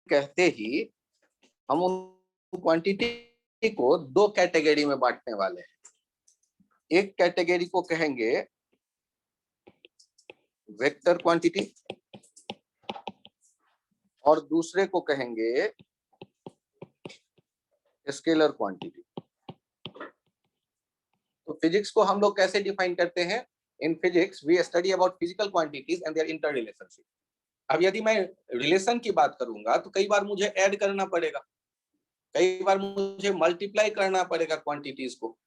कहते ही हम उन क्वांटिटी को दो कैटेगरी में बांटने वाले हैं। एक कैटेगरी को कहेंगे वेक्टर क्वांटिटी और दूसरे को कहेंगे स्केलर क्वांटिटी। तो फिजिक्स को हम लोग कैसे डिफाइन करते हैं? In physics we study about physical quantities and their inter relationship. अब यदि मैं रिलेशन की बात करूंगा तो कई बार मुझे ऐड करना पड़ेगा, कई बार मुझे मल्टीप्लाई करना पड़ेगा क्वांटिटीज को।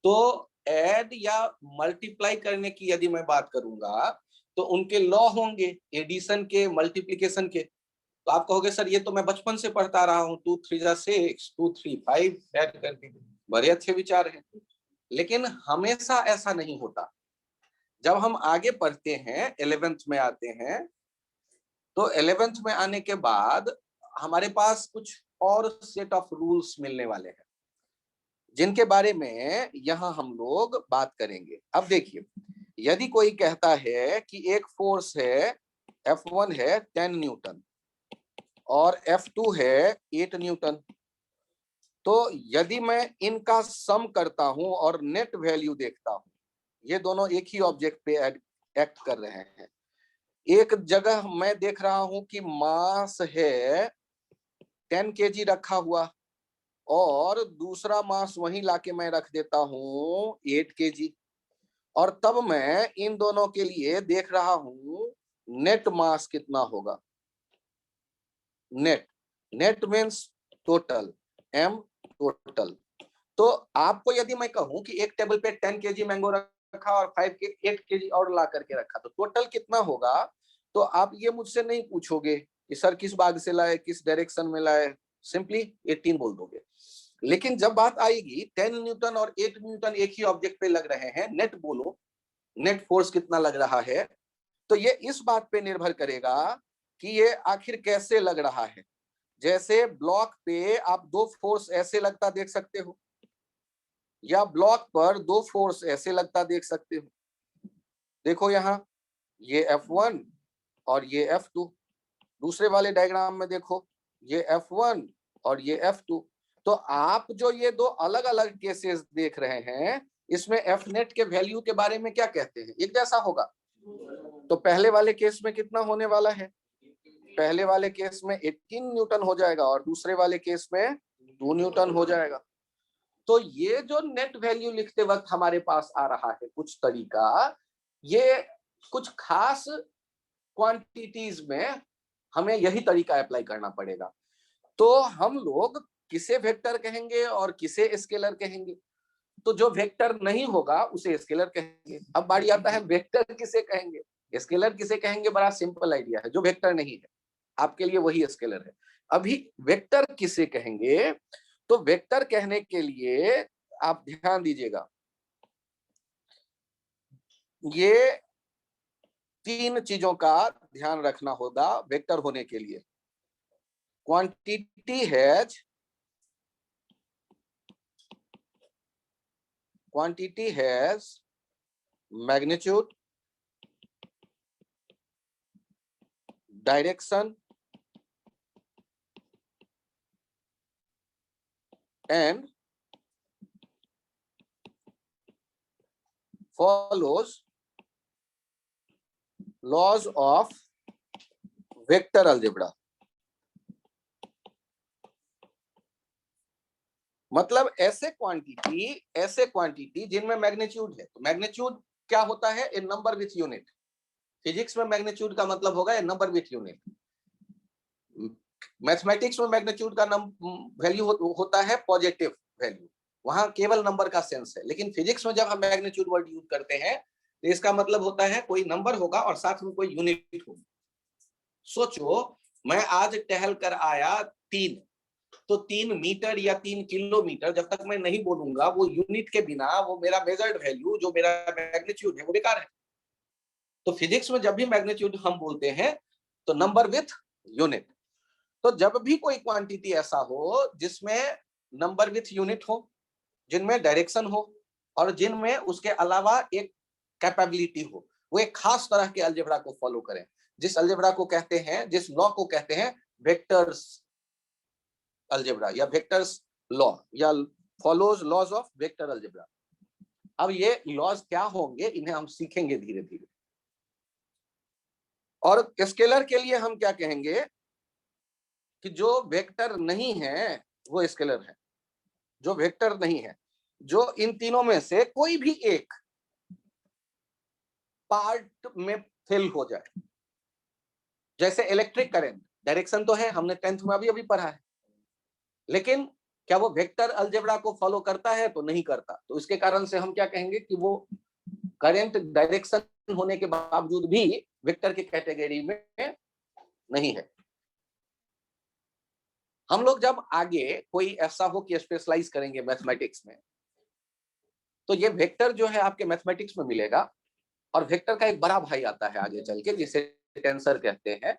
तो ऐड या मल्टीप्लाई करने की यदि मैं बात करूंगा तो उनके लॉ होंगे, एडिशन के, मल्टीप्लिकेशन के। तो आप कहोगे सर ये तो मैं बचपन से पढ़ता रहा हूँ, 2 3 जा 6, 2 3 5 ऐड कर दीजिए। बड़े अच्छे विचार हैं, लेकिन हमेशा ऐसा नहीं होता। जब हम आगे पढ़ते हैं, 11th में आते हैं, तो 11th में आने के बाद हमारे पास कुछ और सेट ऑफ रूल्स मिलने वाले हैं, जिनके बारे में यहाँ हम लोग बात करेंगे। अब देखिए, यदि कोई कहता है कि एक फोर्स है F1 है 10 न्यूटन और F2 है 8 न्यूटन, तो यदि मैं इनका सम करता हूं और नेट वैल्यू देखता हूं, ये दोनों एक ही ऑब्जेक्ट पे एक्ट कर रहे हैं। एक जगह मैं देख रहा हूं कि मास है 10 केजी रखा हुआ और दूसरा मास वहीं लाके मैं रख देता हूं 8 केजी, और तब मैं इन दोनों के लिए देख रहा हूं नेट मास कितना होगा। Net means total, m total. तो आपको यदि मैं कहूं कि एक टेबल पे 10 केजी मैंगो रखा और 8 केजी और ला करके रखा, तो टोटल कितना होगा, तो आप ये मुझसे नहीं पूछोगे कि सर किस भाग से लाए, किस डायरेक्शन में लाए, सिंपली 18 बोल दोगे। लेकिन जब बात आएगी 10 न्यूटन और 8 न्यूटन एक ही ऑब्जेक्ट पे लग रहे हैं, नेट बोलो, नेट फोर्स कितना लग रहा है, तो ये इस बात पे निर्भर करेगा कि ये आखिर कैसे लग रहा है। जैसे ब्लॉक पे आप दो फोर्स ऐसे लगता देख सकते हो, या ब्लॉक पर दो फोर्स ऐसे लगता देख सकते हो। देखो यहाँ ये F1 और ये F2। दूसरे वाले डायग्राम में देखो, ये F1 और ये F2। तो आप जो ये दो अलग अलग केसेस देख रहे हैं, इसमें F नेट के वैल्यू के बारे में क्या कहते हैं? एक जैसा होगा। तो पहले वाले केस में कितना होने वाला है? पहले वाले केस में 18 न्यूटन हो जाएगा और दूसरे वाले केस में 2 न्यूटन हो जाएगा। तो ये जो नेट वैल्यू लिखते वक्त हमारे पास आ रहा है कुछ तरीका, ये कुछ खास क्वांटिटीज में हमें यही तरीका अप्लाई करना पड़ेगा। तो हम लोग किसे वेक्टर कहेंगे और किसे स्केलर कहेंगे? तो जो वेक्टर नहीं होगा उसे स्केलर कहेंगे। अब बारी आता है वेक्टर किसे कहेंगे, स्केलर किसे कहेंगे? बड़ा सिंपल आइडिया है, जो वेक्टर नहीं है आपके लिए वही स्केलर है। अभी वेक्टर किसे कहेंगे? तो वेक्टर कहने के लिए आप ध्यान दीजिएगा, ये तीन चीजों का ध्यान रखना होगा वेक्टर होने के लिए। Quantity has magnitude, direction and follows laws of vector algebra। मतलब ऐसे क्वांटिटी जिनमें मैग्नीट्यूड है। तो मैग्नीट्यूड क्या होता है? ए नंबर विथ यूनिट। फिजिक्स में मैग्नीट्यूड का मतलब होगा ए नंबर विथ यूनिट। मैथमेटिक्स में मैग्नीट्यूड का वैल्यू होता है पॉजिटिव वैल्यू, वहां केवल नंबर का सेंस है। लेकिन फिजिक्स में जब हम मैग्नीट्यूड वर्ड यूज करते हैं तो इसका मतलब होता है कोई नंबर होगा और साथ में कोई यूनिट होगी। सोचो मैं आज टहल कर आया 3, तो 3 मीटर या 3 किलोमीटर जब तक मैं नहीं बोलूंगा वो यूनिट के बिना वो मेरा मेजर्ड वैल्यू जो मेरा मैग्नीट्यूड है वो बेकार है। तो फिजिक्स में जब भी मैग्नीट्यूड हम बोलते हैं तो नंबर विथ यूनिट। तो जब भी कोई क्वांटिटी ऐसा हो जिसमें नंबर विथ यूनिट हो, जिनमें डायरेक्शन हो और जिनमें उसके अलावा एक कैपेबिलिटी हो, वो एक खास तरह के अलजेब्रा को फॉलो करें, जिस अलजेब्रा को कहते हैं, जिस लॉ को कहते हैं वेक्टर्स अलजेब्रा या वेक्टर्स लॉ या follows laws of vector algebra. अब ये लॉज क्या होंगे इन्हें हम सीखेंगे धीरे धीरे। और स्केलर के लिए हम क्या कहेंगे कि जो वेक्टर नहीं है वो स्केलर है, जो वेक्टर नहीं है, जो इन तीनों में से कोई भी एक पार्ट में फेल हो जाए। जैसे इलेक्ट्रिक करंट, डायरेक्शन तो है, हमने 10th में अभी अभी पढ़ा है, लेकिन क्या वो वेक्टर अलजेब्रा को फॉलो करता है? तो नहीं करता। तो इसके कारण से हम क्या कहेंगे कि वो करंट डायरेक्शन होने के बावजूद भी वेक्टर की कैटेगरी में नहीं है। हम लोग जब आगे कोई ऐसा हो कि स्पेशलाइज करेंगे मैथमेटिक्स में, तो ये वेक्टर जो है आपके मैथमेटिक्स में मिलेगा। और वेक्टर का एक बड़ा भाई आता है आगे चल के, जिसे टेंसर कहते हैं।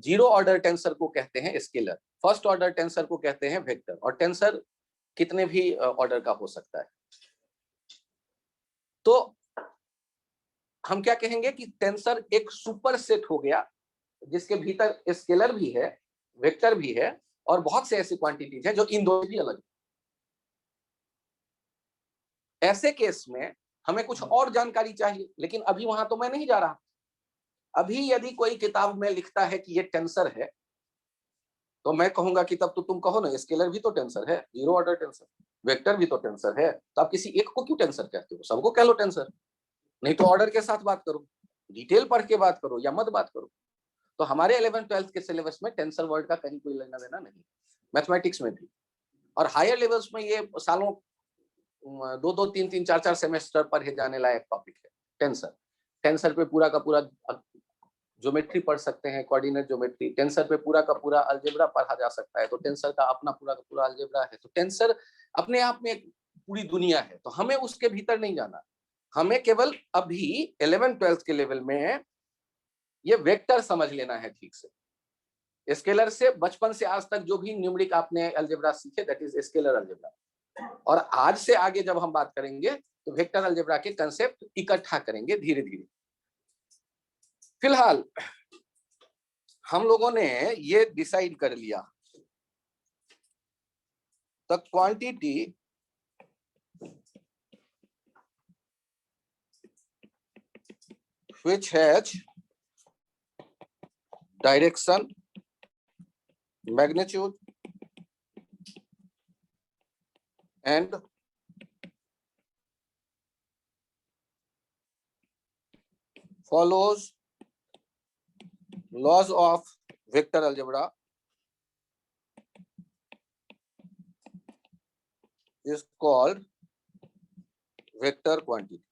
जीरो ऑर्डर टेंसर को कहते हैं स्केलर, फर्स्ट ऑर्डर टेंसर को कहते हैं वेक्टर। और टेंसर कितने भी ऑर्डर का हो सकता है। तो हम क्या कहेंगे कि टेंसर एक सुपर सेट हो गया जिसके भीतर स्केलर भी है, वेक्टर भी है, और बहुत से ऐसी क्वांटिटीज हैं जो इन दो भी अलग। ऐसे केस में हमें कुछ और जानकारी चाहिए, लेकिन अभी वहां तो मैं नहीं जा रहा। अभी यदि कोई किताब में लिखता है कि ये टेंसर है, तो मैं कहूंगा कि तब तो तुम कहो ना स्केलर भी तो टेंसर है, जीरो ऑर्डर टेंसर, वेक्टर भी तो टेंसर है, तो आप किसी एक को क्यों टेंसर कहते हो? सबको कह लो टेंसर। नहीं तो ऑर्डर के साथ बात करो, डिटेल पढ़ के बात करो या मत बात करो। तो हमारे 11th-12th के सिलेबस में टेंसर वर्ड का कहीं कोई लेना देना नहीं, मैथमेटिक्स में भी। और हायर लेवल्स में ये सालों 2-2, 3-3, 4-4 सेमेस्टर पढ़े जाने लायक टॉपिक है टेंसर। टेंसर पे पूरा का पूरा ज्योमेट्री पढ़ सकते हैं, कोऑर्डिनेट ज्योमेट्री। टेंसर पे पूरा का पूरा अलजेब्रा पढ़ा जा सकता है। तो टेंसर का अपना पूरा का पूरा अलजेब्रा है। तो टेंसर अपने आप में एक पूरी दुनिया है, तो हमें उसके भीतर नहीं जाना। हमें केवल अभी 11th-12th के लेवल में ये वेक्टर समझ लेना है ठीक से। स्केलर से बचपन से आज तक जो भी न्यूमेरिक आपने अलजेब्रा सीखे, दैट इज स्केलर अलजेब्रा। और आज से आगे जब हम बात करेंगे तो वेक्टर अलजेब्रा के कंसेप्ट इकट्ठा करेंगे धीरे धीरे। फिलहाल हम लोगों ने ये डिसाइड कर लिया, the quantity which has direction, magnitude and follows laws of vector algebra is called vector quantity,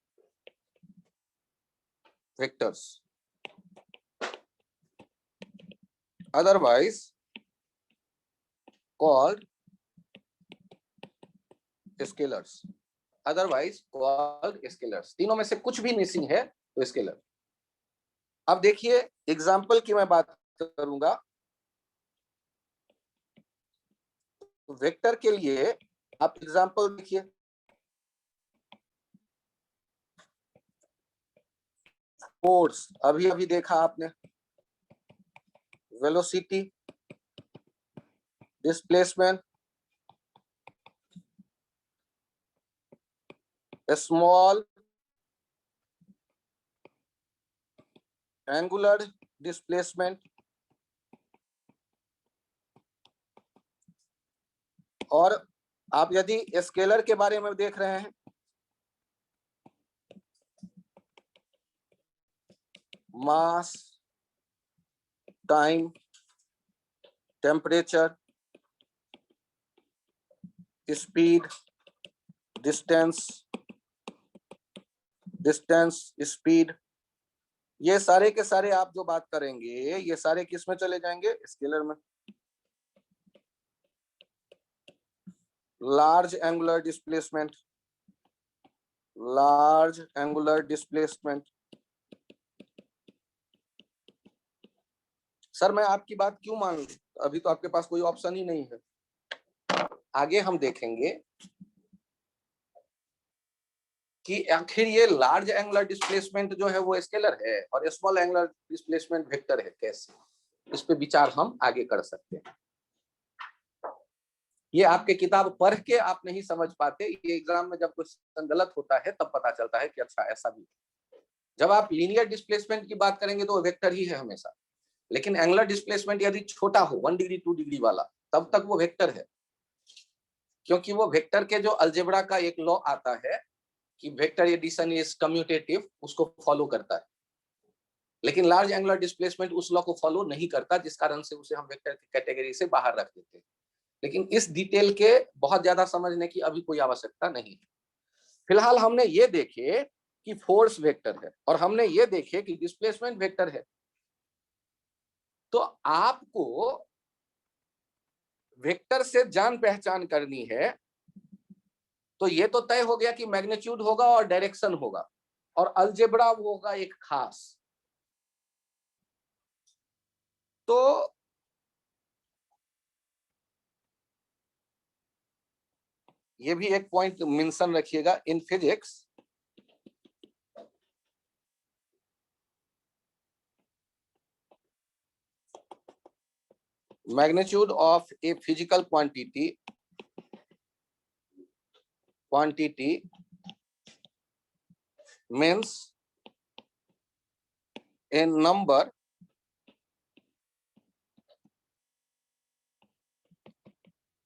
vectors, otherwise called scalars, otherwise called scalars। तीनों में से कुछ भी मिसिंग है तो स्केलर। अब देखिए एग्जाम्पल की मैं बात करूंगा। वेक्टर के लिए आप एग्जाम्पल देखिए, फोर्स अभी अभी देखा आपने, velocity, displacement, small angular displacement, और आप यदि स्केलर के बारे में देख रहे हैं, mass, time, temperature, speed, distance, speed, ये सारे के सारे आप जो बात करेंगे ये सारे किस में चले जाएंगे? स्केलर में। Large angular displacement, large angular displacement. Sir मैं आपकी बात क्यों मान लूं? अभी तो आपके पास कोई ऑप्शन ही नहीं है। आगे हम देखेंगे कि आखिर ये लार्ज एंगुलर डिस्प्लेसमेंट जो है वो स्केलर है और स्मॉल एंगुलर डिस्प्लेसमेंट वेक्टर है कैसे। इस पे विचार हम आगे कर सकते हैं। ये आपके किताब पढ़ के आप नहीं समझ पाते, ये एग्जाम में जब कुछ गलत होता है तब पता चलता है कि अच्छा ऐसा भी। जब आप लीनियर डिस्प्लेसमेंट की बात करेंगे तो वो वेक्टर ही है हमेशा, लेकिन एंगुलर डिस्प्लेसमेंट यदि छोटा हो 1 डिग्री 2 डिग्री वाला, तब तक वो वेक्टर है, क्योंकि वो वेक्टर के जो अलजेब्रा का एक लॉ आता है कि वेक्टर एडिशन इज कम्यूटेटिव, उसको फॉलो करता है। लेकिन लार्ज एंगुलर डिस्प्लेसमेंट उस लॉ को फॉलो नहीं करता, जिस कारण से उसे हम वेक्टर की कैटेगरी से बाहर रख देते हैं। लेकिन इस डिटेल के बहुत ज्यादा समझने की अभी कोई आवश्यकता नहीं है। फिलहाल हमने ये देखे कि फोर्स वेक्टर है और हमने ये देखे कि डिस्प्लेसमेंट वेक्टर है। तो आपको वेक्टर से जान पहचान करनी है, तो ये तो तय हो गया कि मैग्नीट्यूड होगा और डायरेक्शन होगा और अलजेब्रा होगा एक खास। तो ये भी एक पॉइंट मेंशन रखिएगा, in physics magnitude of a physical quantity means a number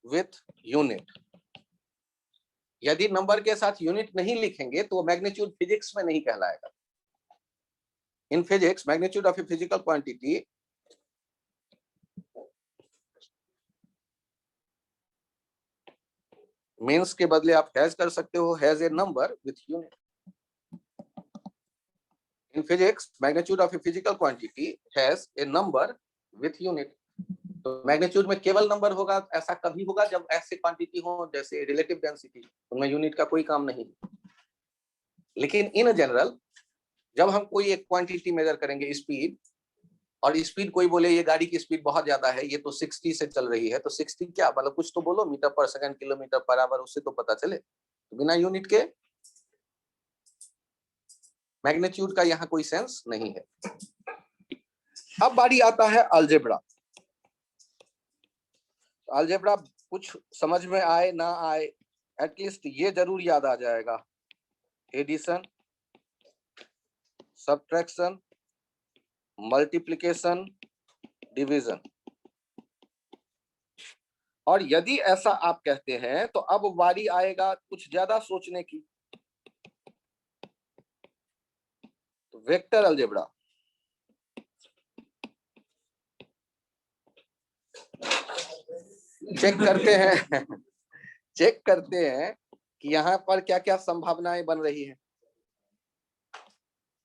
with unit। यदि नंबर के साथ यूनिट नहीं लिखेंगे तो मैग्नीट्यूड फिजिक्स में नहीं कहलाएगा। In physics magnitude of a physical quantity means के बदले आप हैज कर सकते हो, has a number with unit. In physics magnitude of a physical quantity has a number with unit. तो मैग्नीट्यूड में केवल नंबर होगा, ऐसा कभी होगा जब ऐसे क्वांटिटी हो जैसे रिलेटिव डेंसिटी, उनमें यूनिट का कोई काम नहीं। लेकिन इन जनरल जब हम कोई एक क्वांटिटी मेजर करेंगे, स्पीड, और स्पीड कोई बोले ये गाड़ी की स्पीड बहुत ज्यादा है, ये तो 60 से चल रही है, तो 60 क्या मतलब, कुछ तो बोलो, मीटर पर सेकंड, किलोमीटर पर आवर, उससे तो पता चले। तो बिना यूनिट के मैग्नीट्यूड का यहाँ कोई सेंस नहीं है। अब बारी आता है अलजेब्रा। अलजेब्रा कुछ समझ में आए ना आए, एटलीस्ट ये जरूर याद आ जाएगा, एडिशन, सब्ट्रैक्शन, मल्टीप्लिकेशन, डिवीजन। और यदि ऐसा आप कहते हैं तो अब बारी आएगा कुछ ज्यादा सोचने की, तो वेक्टर अलजेब्रा। चेक करते हैं चेक करते हैं कि यहाँ पर क्या क्या संभावनाएं बन रही है,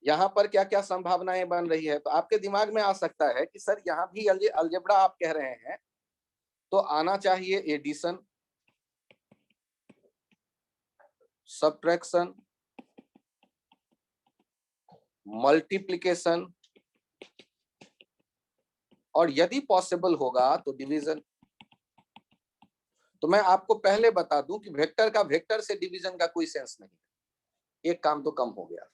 यहाँ पर क्या क्या संभावनाएं बन रही है। तो आपके दिमाग में आ सकता है कि सर यहाँ भी अलजेब्रा आप कह रहे हैं, तो आना चाहिए एडिशन, सब्ट्रैक्शन, मल्टीप्लिकेशन, और यदि पॉसिबल होगा तो डिवीजन। तो मैं आपको पहले बता दूं कि वेक्टर का वेक्टर से डिवीजन का कोई सेंस नहीं है, एक काम तो कम हो गया।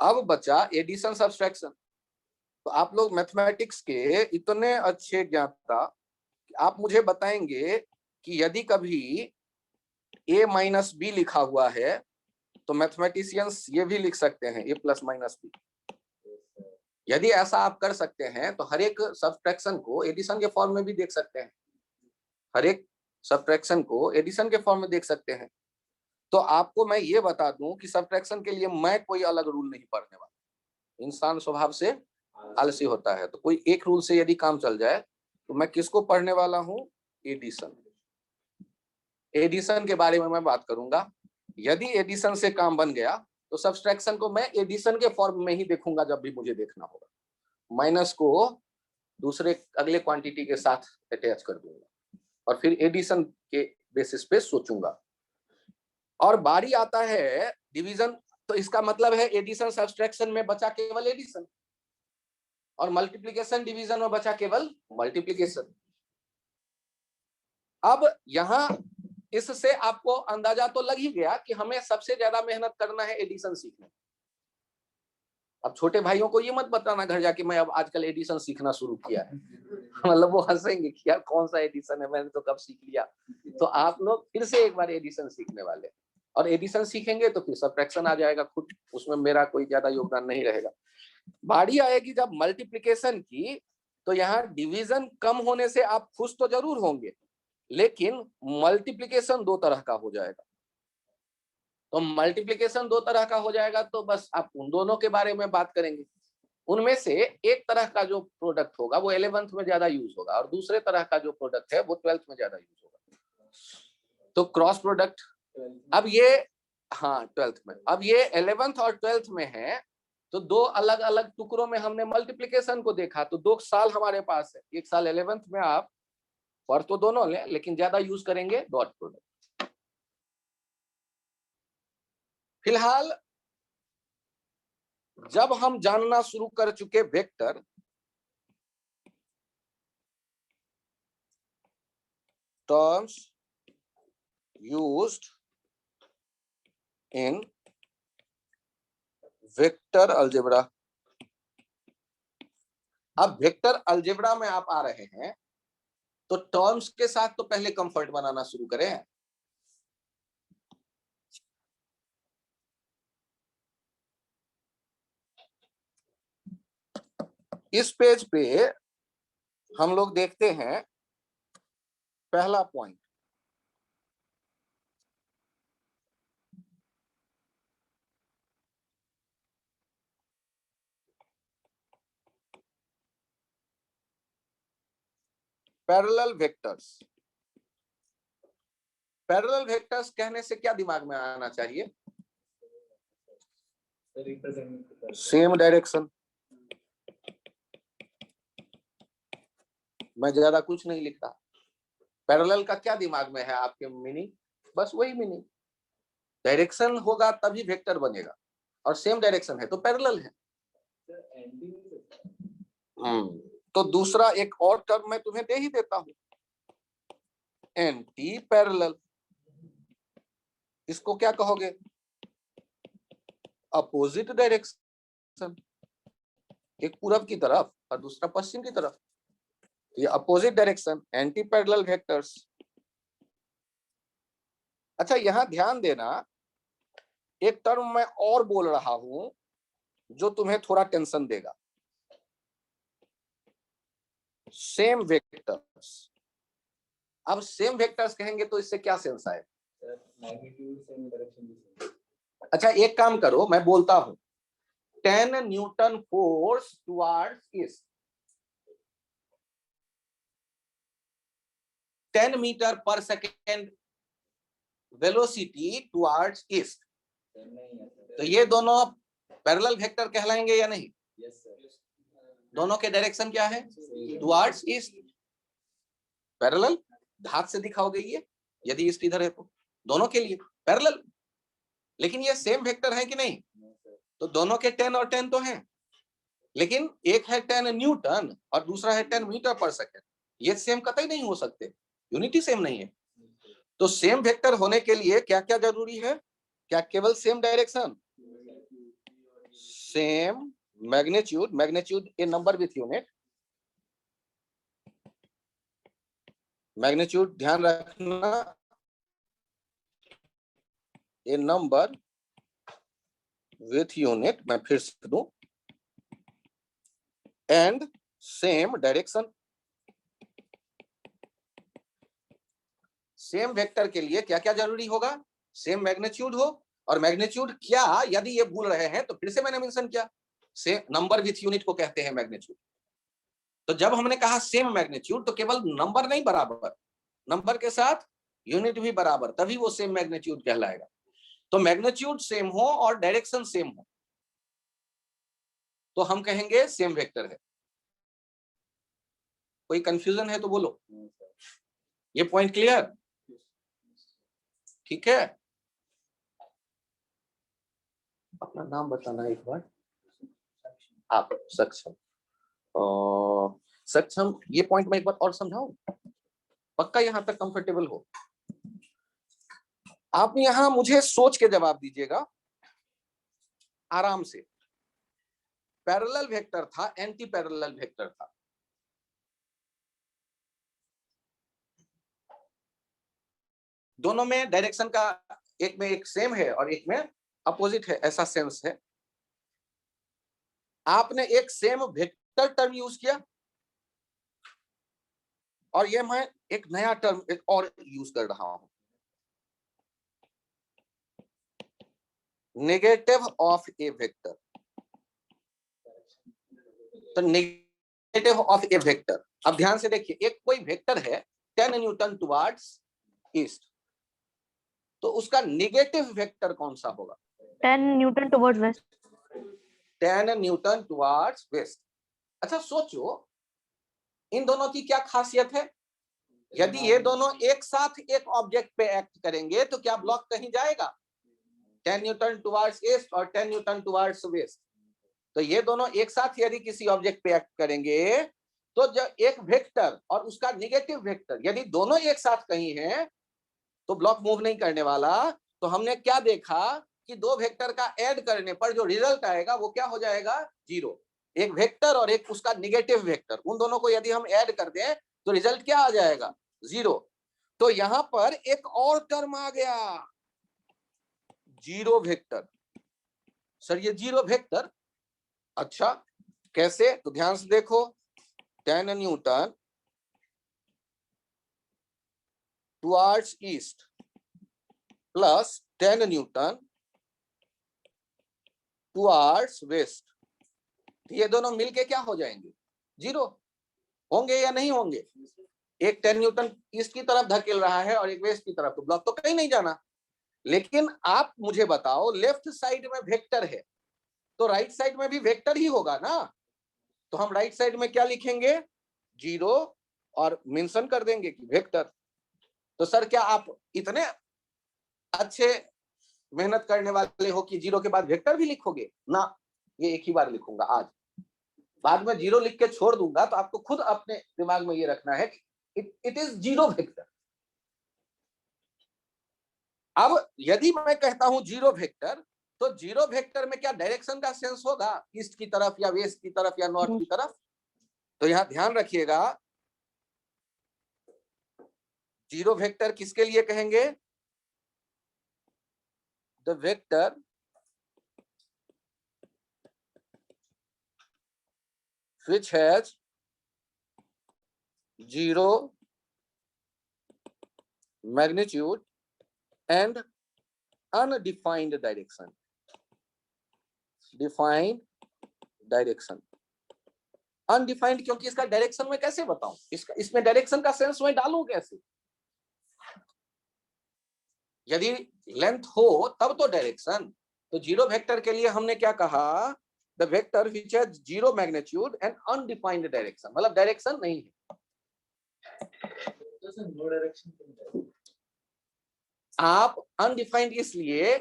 अब बचा एडिशन, सब्ट्रैक्शन। तो आप लोग मैथमेटिक्स के इतने अच्छे ज्ञाता कि आप मुझे बताएंगे कि यदि कभी a माइनस बी लिखा हुआ है तो मैथमेटिशियंस ये भी लिख सकते हैं a प्लस माइनस बी। यदि ऐसा आप कर सकते हैं तो हर एक सब्ट्रैक्शन को एडिशन के फॉर्म में भी देख सकते हैं, हर एक सब्ट्रैक्शन को एडिशन के फॉर्म में देख सकते हैं। तो आपको मैं ये बता दूं कि सब्ट्रैक्शन के लिए मैं कोई अलग रूल नहीं पढ़ने वाला, इंसान स्वभाव से आलसी होता है, तो कोई एक रूल से यदि काम चल जाए तो मैं किसको पढ़ने वाला हूं, एडिशन। एडिशन के बारे में मैं बात करूंगा। यदि एडिशन से काम बन गया तो सब्ट्रैक्शन को मैं एडिशन के फॉर्म में ही देखूंगा जब भी मुझे देखना होगा, माइनस को दूसरे अगले क्वांटिटी के साथ अटैच कर दूंगा और फिर एडिशन के बेसिस पे सोचूंगा। और बारी आता है डिवीजन, तो इसका मतलब है एडिशन सब्ट्रैक्शन में बचा केवल एडिशन और मल्टीप्लिकेशन डिवीजन में बचा केवल मल्टीप्लिकेशन। अब यहां इससे आपको अंदाजा तो लग ही गया कि हमें सबसे ज्यादा मेहनत करना है एडिशन सीखने। अब छोटे भाइयों को ये मत बताना घर जाके मैं अब आजकल एडिशन सीखना शुरू किया है। मतलब वो हंसेंगे कि यार कौन सा एडिशन है, मैंने तो कब सीख लिया। तो आप लोग फिर से एक बार एडिशन सीखने वाले, और एडिशन सीखेंगे तो फिर सबट्रैक्शन आ जाएगा खुद, उसमें मेरा कोई ज्यादा योगदान नहीं रहेगा। बारी आएगी जब मल्टीप्लिकेशन की, तो यहाँ डिवीजन कम होने से आप खुश तो जरूर होंगे, लेकिन मल्टीप्लिकेशन दो तरह का हो जाएगा। तो मल्टीप्लिकेशन दो तरह का हो जाएगा तो बस आप उन दोनों के बारे में बात करेंगे। उनमें से एक तरह का जो प्रोडक्ट होगा वो 11th में ज्यादा यूज होगा, और दूसरे तरह का जो प्रोडक्ट है वो 12th में ज्यादा यूज होगा। तो क्रॉस प्रोडक्ट, अब ये, हाँ 12th में, अब ये 11th और 12th में है, तो दो अलग अलग टुकड़ों में हमने मल्टीप्लिकेशन को देखा। तो 2 साल हमारे पास है, एक साल 11th में आप और तो दोनों ले, लेकिन ज्यादा यूज करेंगे डॉट प्रोडक्ट। फिलहाल जब हम जानना शुरू कर चुके vector, terms used in vector algebra, अब वेक्टर अलजेब्रा में आप आ रहे हैं तो टर्म्स के साथ तो पहले कंफर्ट बनाना शुरू करें। इस पेज पे हम लोग देखते हैं पहला point, parallel vectors. Parallel vectors कहने से क्या दिमाग में आना चाहिए? Same direction. मैं ज्यादा कुछ नहीं लिखता। पैरेलल का क्या दिमाग में है आपके मीनिंग? बस वही मीनिंग, डायरेक्शन होगा तभी वेक्टर बनेगा, और सेम डायरेक्शन है तो पैरेलल है। तो दूसरा एक और टर्म मैं तुम्हें दे ही देता हूं, एंटी पैरेलल। इसको क्या कहोगे? अपोजिट डायरेक्शन, एक पूरब की तरफ और दूसरा पश्चिम की तरफ, ये opposite direction, anti parallel vectors. अच्छा यहां ध्यान देना, एक टर्म मैं और बोल रहा हूं जो तुम्हें थोड़ा टेंशन देगा, सेम वेक्टर्स। अब सेम वेक्टर्स कहेंगे तो इससे क्या सेंस आए? अच्छा एक काम करो, मैं बोलता हूं 10 newton force towards east, 10 metre per second velocity towards east, तो ये दोनों पैरेलल वेक्टर कहलाएंगे या नहीं? दोनों के डायरेक्शन क्या है? Towards east. पैरेलल हाथ से दिखाओगे ये, यदि ईस्ट इधर है तो दोनों के लिए पैरेलल। लेकिन ये सेम वेक्टर है कि नहीं? तो दोनों के 10 और 10 तो हैं, लेकिन एक है 10 न्यूटन और दूसरा है 10 मीटर पर सेकेंड। ये सेम कतई नहीं हो सकते, यूनिटी सेम नहीं है। तो सेम वेक्टर होने के लिए क्या क्या जरूरी है? क्या केवल same direction? Same magnitude, magnitude A number with unit, magnitude ध्यान रखना ए नंबर विथ यूनिट, मैं फिर से दूं, and same direction. Same vector के लिए क्या क्या जरूरी होगा? सेम मैग्नीट्यूड हो, और मैग्नीट्यूड क्या, यदि ये भूल रहे हैं तो फिर से मैंने मेंशन किया, सेम नंबर विथ यूनिट को कहते हैं मैग्नीट्यूड। तो जब हमने कहा सेम मैग्नीट्यूड, तो केवल नंबर नहीं बराबर, नंबर के साथ यूनिट भी बराबर, तभी वो सेम मैग्नीट्यूड कहलाएगा। तो मैग्नीट्यूड सेम हो और डायरेक्शन सेम हो तो हम कहेंगे सेम वेक्टर है। कोई कंफ्यूजन है तो बोलो। ये पॉइंट क्लियर? ठीक है, अपना नाम बताना एक बार। आप सक्षम, सक्षम। ये पॉइंट मैं एक बार और समझाऊं, पक्का यहां तक कंफर्टेबल हो? आप यहां मुझे सोच के जवाब दीजिएगा, आराम से। पैरेलल वेक्टर था, एंटी पैरेलल वेक्टर था। दोनों में डायरेक्शन का एक में एक सेम है और एक में अपोजिट है, ऐसा सेंस है। आपने एक सेम वेक्टर टर्म यूज किया और ये मैं एक नया टर्म एक और यूज कर रहा हूं, नेगेटिव ऑफ ए वेक्टर। तो नेगेटिव ऑफ ए वेक्टर, अब ध्यान से देखिए, एक कोई वेक्टर है 10 न्यूटन टुवर्ड्स ईस्ट, तो उसका नेगेटिव वेक्टर कौन सा होगा? 10 newton towards waste. 10 newton towards waste. अच्छा सोचो, इन दोनों की क्या खासियत है? यदि ये दोनों एक साथ एक ऑब्जेक्ट पे एक्ट करेंगे तो क्या ब्लॉक कहीं जाएगा? 10 न्यूटन टुवर्ड्स ईस्ट और 10 न्यूटन टुवर्ड्स वेस्ट, तो ये दोनों एक साथ यदि किसी ऑब्जेक्ट पे एक्ट करेंगे तो जब एक वेक्टर और उसका नेगेटिव वेक्टर यदि दोनों एक साथ कहीं हैं तो ब्लॉक मूव नहीं करने वाला। तो हमने क्या देखा कि दो वेक्टर का ऐड करने पर जो रिजल्ट आएगा वो क्या हो जाएगा? जीरो। एक वेक्टर और एक उसका नेगेटिव वेक्टर, उन दोनों को यदि हम ऐड कर दें तो रिजल्ट क्या आ जाएगा? जीरो। तो यहां पर एक और टर्म आ गया, जीरो वेक्टर। सर ये जीरो वेक्टर, अच्छा कैसे? तो ध्यान से देखो, 10 newton towards east plus 10 newton towards waste, ये दोनों मिलके क्या हो जाएंगे? जीरो। होंगे या नहीं होंगे? एक 10 न्यूटन ईस्ट की तरफ धकेल रहा है और एक वेस्ट की तरफ, तो ब्लॉक तो कहीं नहीं जाना। लेकिन आप मुझे बताओ, लेफ्ट साइड में वेक्टर है तो राइट साइड में भी वेक्टर ही होगा ना, तो हम राइट साइड में क्या लिखेंगे? जीरो, और मेंशन कर देंगे कि वेक्टर। तो सर क्या आप इतने अच्छे मेहनत करने वाले हो कि जीरो के बाद वेक्टर भी लिखोगे? ना, ये एक ही बार लिखूंगा आज, बाद में जीरो लिख के छोड़ दूंगा। तो आपको खुद अपने दिमाग में ये रखना है कि इट इज जीरो वेक्टर। अब यदि मैं कहता हूं जीरो वेक्टर, तो जीरो वेक्टर में क्या डायरेक्शन का सेंस होगा? ईस्ट की तरफ या वेस्ट की तरफ या नॉर्थ की तरफ? तो यहां ध्यान रखिएगा, जीरो वेक्टर किसके लिए कहेंगे? The vector which has zero magnitude and undefined direction. Defined direction, undefined, क्योंकि इसका डायरेक्शन मैं कैसे बताऊं? इसमें डायरेक्शन का सेंस मैं डालूं कैसे? यदि लेंथ हो तब तो डायरेक्शन। तो जीरो वेक्टर के लिए हमने क्या कहा? The vector which has zero magnitude and undefined direction, मतलब डायरेक्शन नहीं है। आप अनडिफाइंड इसलिए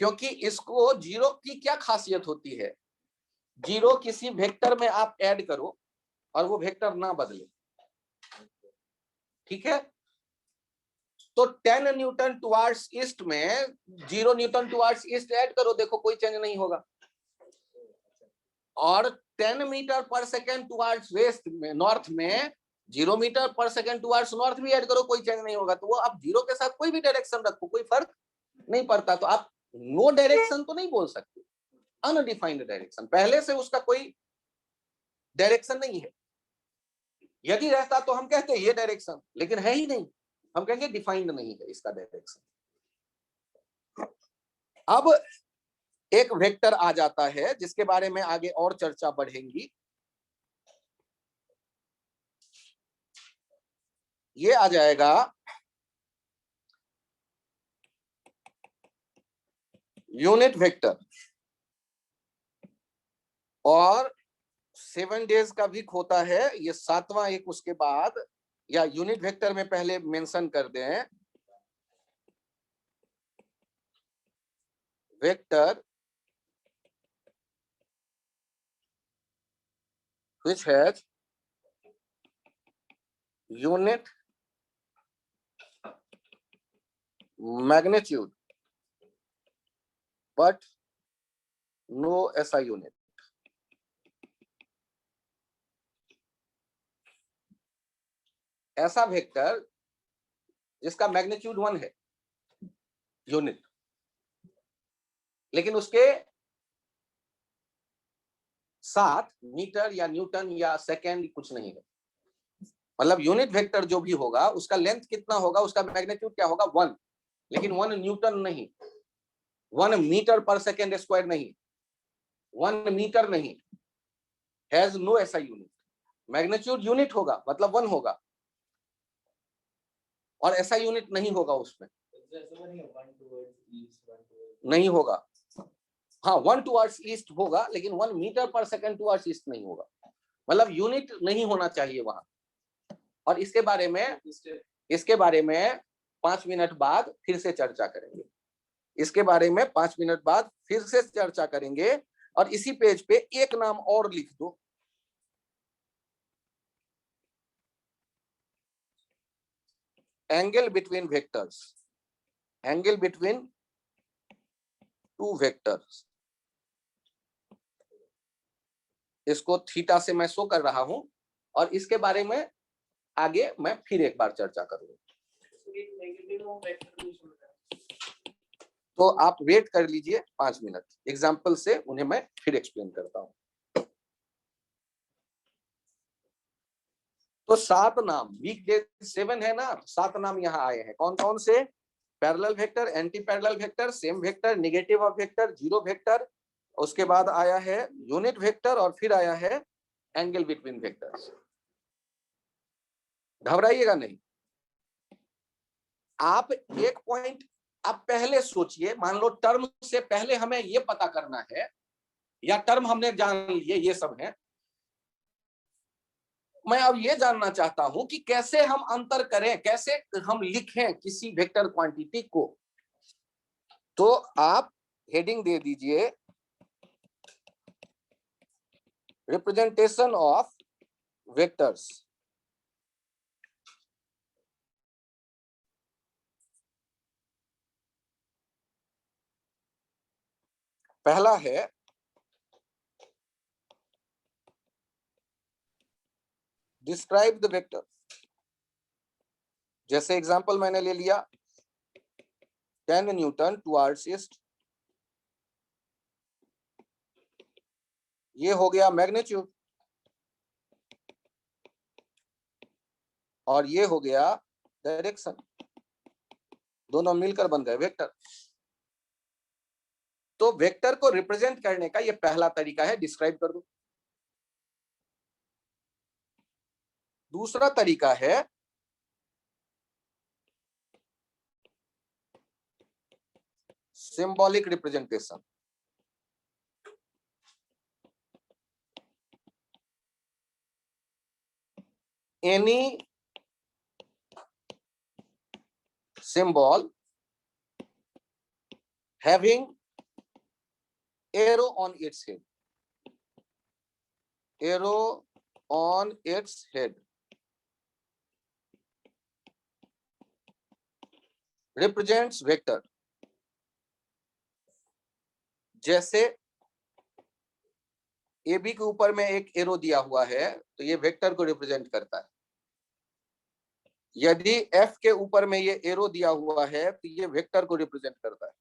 क्योंकि इसको, जीरो की क्या खासियत होती है? जीरो किसी वेक्टर में आप ऐड करो और वो वेक्टर ना बदले, ठीक है? तो 10 न्यूटन टुवर्ड्स ईस्ट में 0 न्यूटन टुवर्ड्स ईस्ट ऐड करो, देखो कोई चेंज नहीं होगा। और 10 metre per second towards waste में, नॉर्थ में 0 metre per second towards north भी ऐड करो, कोई चेंज नहीं होगा। तो वो आप जीरो के साथ कोई भी डायरेक्शन रखो, कोई फर्क नहीं पड़ता। तो आप नो डायरेक्शन तो नहीं बोल सकते, अनडिफाइंड डायरेक्शन, पहले से उसका कोई डायरेक्शन नहीं है। यदि रहता तो हम कहते ये डायरेक्शन, लेकिन है ही नहीं, हम कहेंगे डिफाइंड नहीं है इसका डायरेक्शन। अब एक वेक्टर आ जाता है जिसके बारे में आगे और चर्चा बढ़ेगी। ये आ जाएगा यूनिट वेक्टर, और 7 डेज का वीक होता है, ये 7वां एक उसके बाद, या यूनिट वेक्टर में पहले मेंशन कर दें, vector which has unit magnitude but no SI unit। ऐसा वेक्टर जिसका मैग्नीट्यूड 1 है यूनिट, लेकिन उसके साथ मीटर या न्यूटन या सेकेंड कुछ नहीं है। मतलब यूनिट वेक्टर जो भी होगा उसका लेंथ कितना होगा, उसका मैग्नीट्यूड क्या होगा 1, लेकिन 1 न्यूटन नहीं, 1 मीटर पर सेकेंड स्क्वायर नहीं, 1 मीटर नहीं, हैज नो ऐसा यूनिट। मैग्नीट्यूड यूनिट होगा मतलब 1 होगा, और ऐसा यूनिट नहीं होगा उसमें, नहीं होगा। हाँ 1 टुवर्ड्स ईस्ट होगा, लेकिन 1 metre per second towards east नहीं होगा। मतलब यूनिट नहीं होना चाहिए वहां। और इसके बारे में 5 मिनट बाद फिर से चर्चा करेंगे। इसके बारे में 5 मिनट बाद फिर से चर्चा करेंगे। और इसी पेज पे एक नाम और लिख दो, angle between vectors, angle between two vectors. इसको थीटा से मैं शो कर रहा हूं, और इसके बारे में आगे मैं फिर एक बार चर्चा करूंगा। तो आप वेट कर लीजिए 5 मिनट, एग्जाम्पल से उन्हें मैं फिर एक्सप्लेन करता हूं। तो 7 नाम, वीक डे 7 है ना, 7 नाम यहाँ आए हैं। कौन कौन से? Parallel vector, anti parallel vector, same vector, negative of vector, zero vector, उसके बाद आया है यूनिट वेक्टर, और फिर आया है एंगल बिटवीन वेक्टर्स। घबराइएगा नहीं। आप एक पॉइंट आप पहले सोचिए, मान लो टर्म से पहले हमें ये पता करना है, या टर्म हमने जान लिए, ये सब है। मैं अब ये जानना चाहता हूं कि कैसे हम अंतर करें, कैसे हम लिखें किसी वेक्टर क्वांटिटी को। तो आप हेडिंग दे दीजिए, रिप्रेजेंटेशन ऑफ वेक्टर्स। पहला है डिस्क्राइब द वेक्टर। जैसे एग्जांपल मैंने ले लिया 10 न्यूटन टुवर्ड्स ईस्ट, ये हो गया मैग्नीट्यूड, और ये हो गया डायरेक्शन, दोनों मिलकर बन गए वेक्टर। तो वेक्टर को रिप्रेजेंट करने का ये पहला तरीका है, डिस्क्राइब कर दो। दूसरा तरीका है symbolic representation. Any symbol having arrow on its head, arrow on its head represents vector। जैसे ए बी के ऊपर में एक एरो दिया हुआ है, तो ये वेक्टर को रिप्रेजेंट करता है। यदि एफ के ऊपर में ये एरो दिया हुआ है, तो ये वेक्टर को रिप्रेजेंट करता है।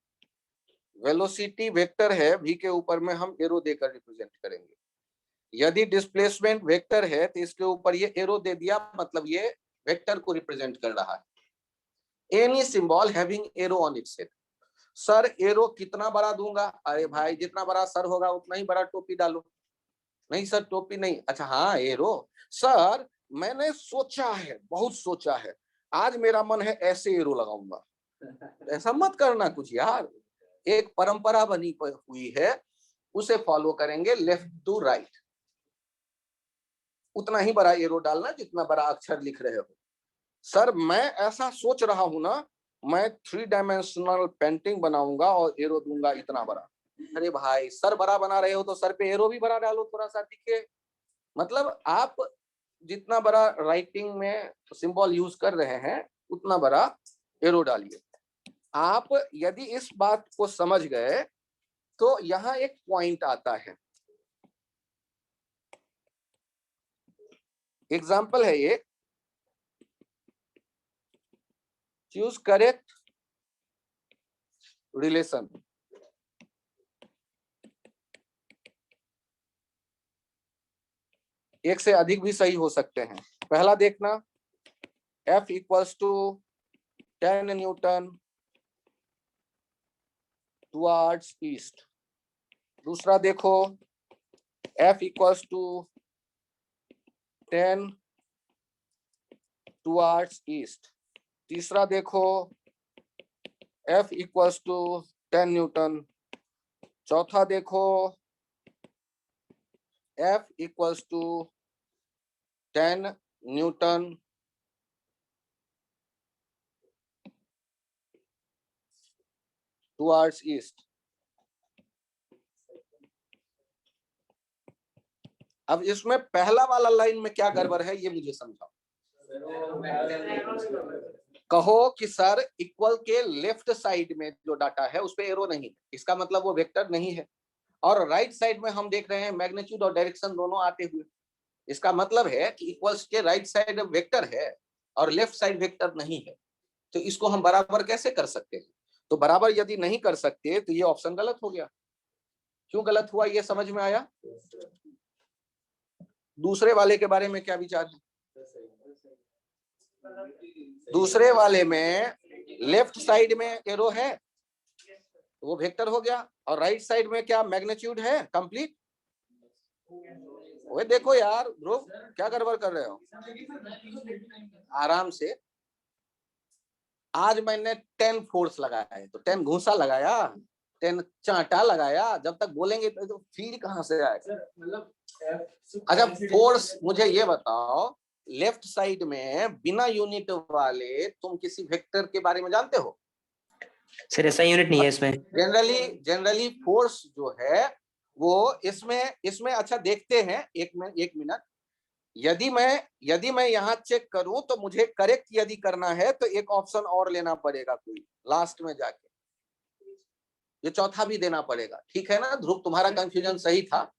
वेलोसिटी वेक्टर है, वी के ऊपर में हम एरो देकर रिप्रेजेंट करेंगे। यदि डिस्प्लेसमेंट वेक्टर है, तो इसके ऊपर ये एरो दे दिया, मतलब ये वेक्टर को रिप्रेजेंट कर रहा है। Any symbol having arrow on its head. Sir arrow कितना बड़ा दूंगा? अरे भाई जितना बड़ा सर होगा उतना ही बड़ा टोपी डालो। नहीं सर टोपी नहीं, अच्छा हाँ एरो। सर मैंने सोचा है, बहुत सोचा है, आज मेरा मन है ऐसे एरो लगाऊंगा। ऐसा मत करना कुछ यार, एक परंपरा बनी हुई है, उसे फॉलो करेंगे, लेफ्ट टू राइट। उतना ही बड़ा एरो डालना जितना बड़ा अक्षर लिख रहे हो। सर मैं ऐसा सोच रहा हूं ना, मैं 3 डायमेंशनल पेंटिंग बनाऊंगा और एरो दूंगा इतना बड़ा। अरे भाई सर बड़ा बना रहे हो तो सर पे एरो भी बड़ा डालो, थोड़ा सा दिखे। मतलब आप जितना बड़ा राइटिंग में सिंबल यूज कर रहे हैं उतना बड़ा एरो डालिए। आप यदि इस बात को समझ गए तो यहाँ एक पॉइंट आता है। एग्जाम्पल है ये choose correct relation. एक से अधिक भी सही हो सकते हैं। पहला देखना F equals to 10 newton towards east. दूसरा देखो F equals to 10 towards east. तीसरा देखो F इक्वल्स टू 10 न्यूटन। चौथा देखो F equals to 10 newton towards east. अब इसमें पहला वाला लाइन में क्या गड़बड़ है ये मुझे समझाओ। कहो कि सर इक्वल के लेफ्ट साइड में जो डाटा है उस पे एरो नहीं है, इसका मतलब वो वेक्टर नहीं है। और राइट साइड में हम देख रहे हैं मैग्नीट्यूड और डायरेक्शन दोनों आते हुए, इसका मतलब है कि इक्वल्स के राइट साइड वेक्टर है और लेफ्ट साइड वेक्टर नहीं है। तो इसको हम बराबर कैसे कर सकते हैं? तो बराबर यदि नहीं कर सकते तो ये ऑप्शन गलत हो गया। क्यों गलत हुआ ये समझ में आया? दूसरे वाले के बारे में क्या विचार है? दूसरे वाले में लेफ्ट साइड में एरो है तो वो वेक्टर हो गया, और राइट साइड में क्या मैग्नीट्यूड है कंप्लीट। वो देखो यार ध्रुव क्या गड़बड़ कर रहे हो, आराम से। आज मैंने 10 फोर्स लगाया है तो 10 घूसा लगाया, 10 चांटा लगाया, जब तक बोलेंगे तो फील कहां से आएगा? अच्छा फोर्स मुझे ये बताओ, लेफ्ट साइड में बिना यूनिट वाले तुम किसी वेक्टर के बारे में जानते हो? सर ऐसा यूनिट नहीं है इसमें। जनरली फोर्स जो है वो इसमें अच्छा देखते हैं। एक मिनट, यदि मैं यहाँ चेक करूं तो मुझे करेक्ट यदि करना है तो एक ऑप्शन और लेना पड़ेगा कोई लास्ट में जाके, ये चौथा भी देना पड़ेगा। ठीक है ना ध्रुव, तुम्हारा कंफ्यूजन सही था।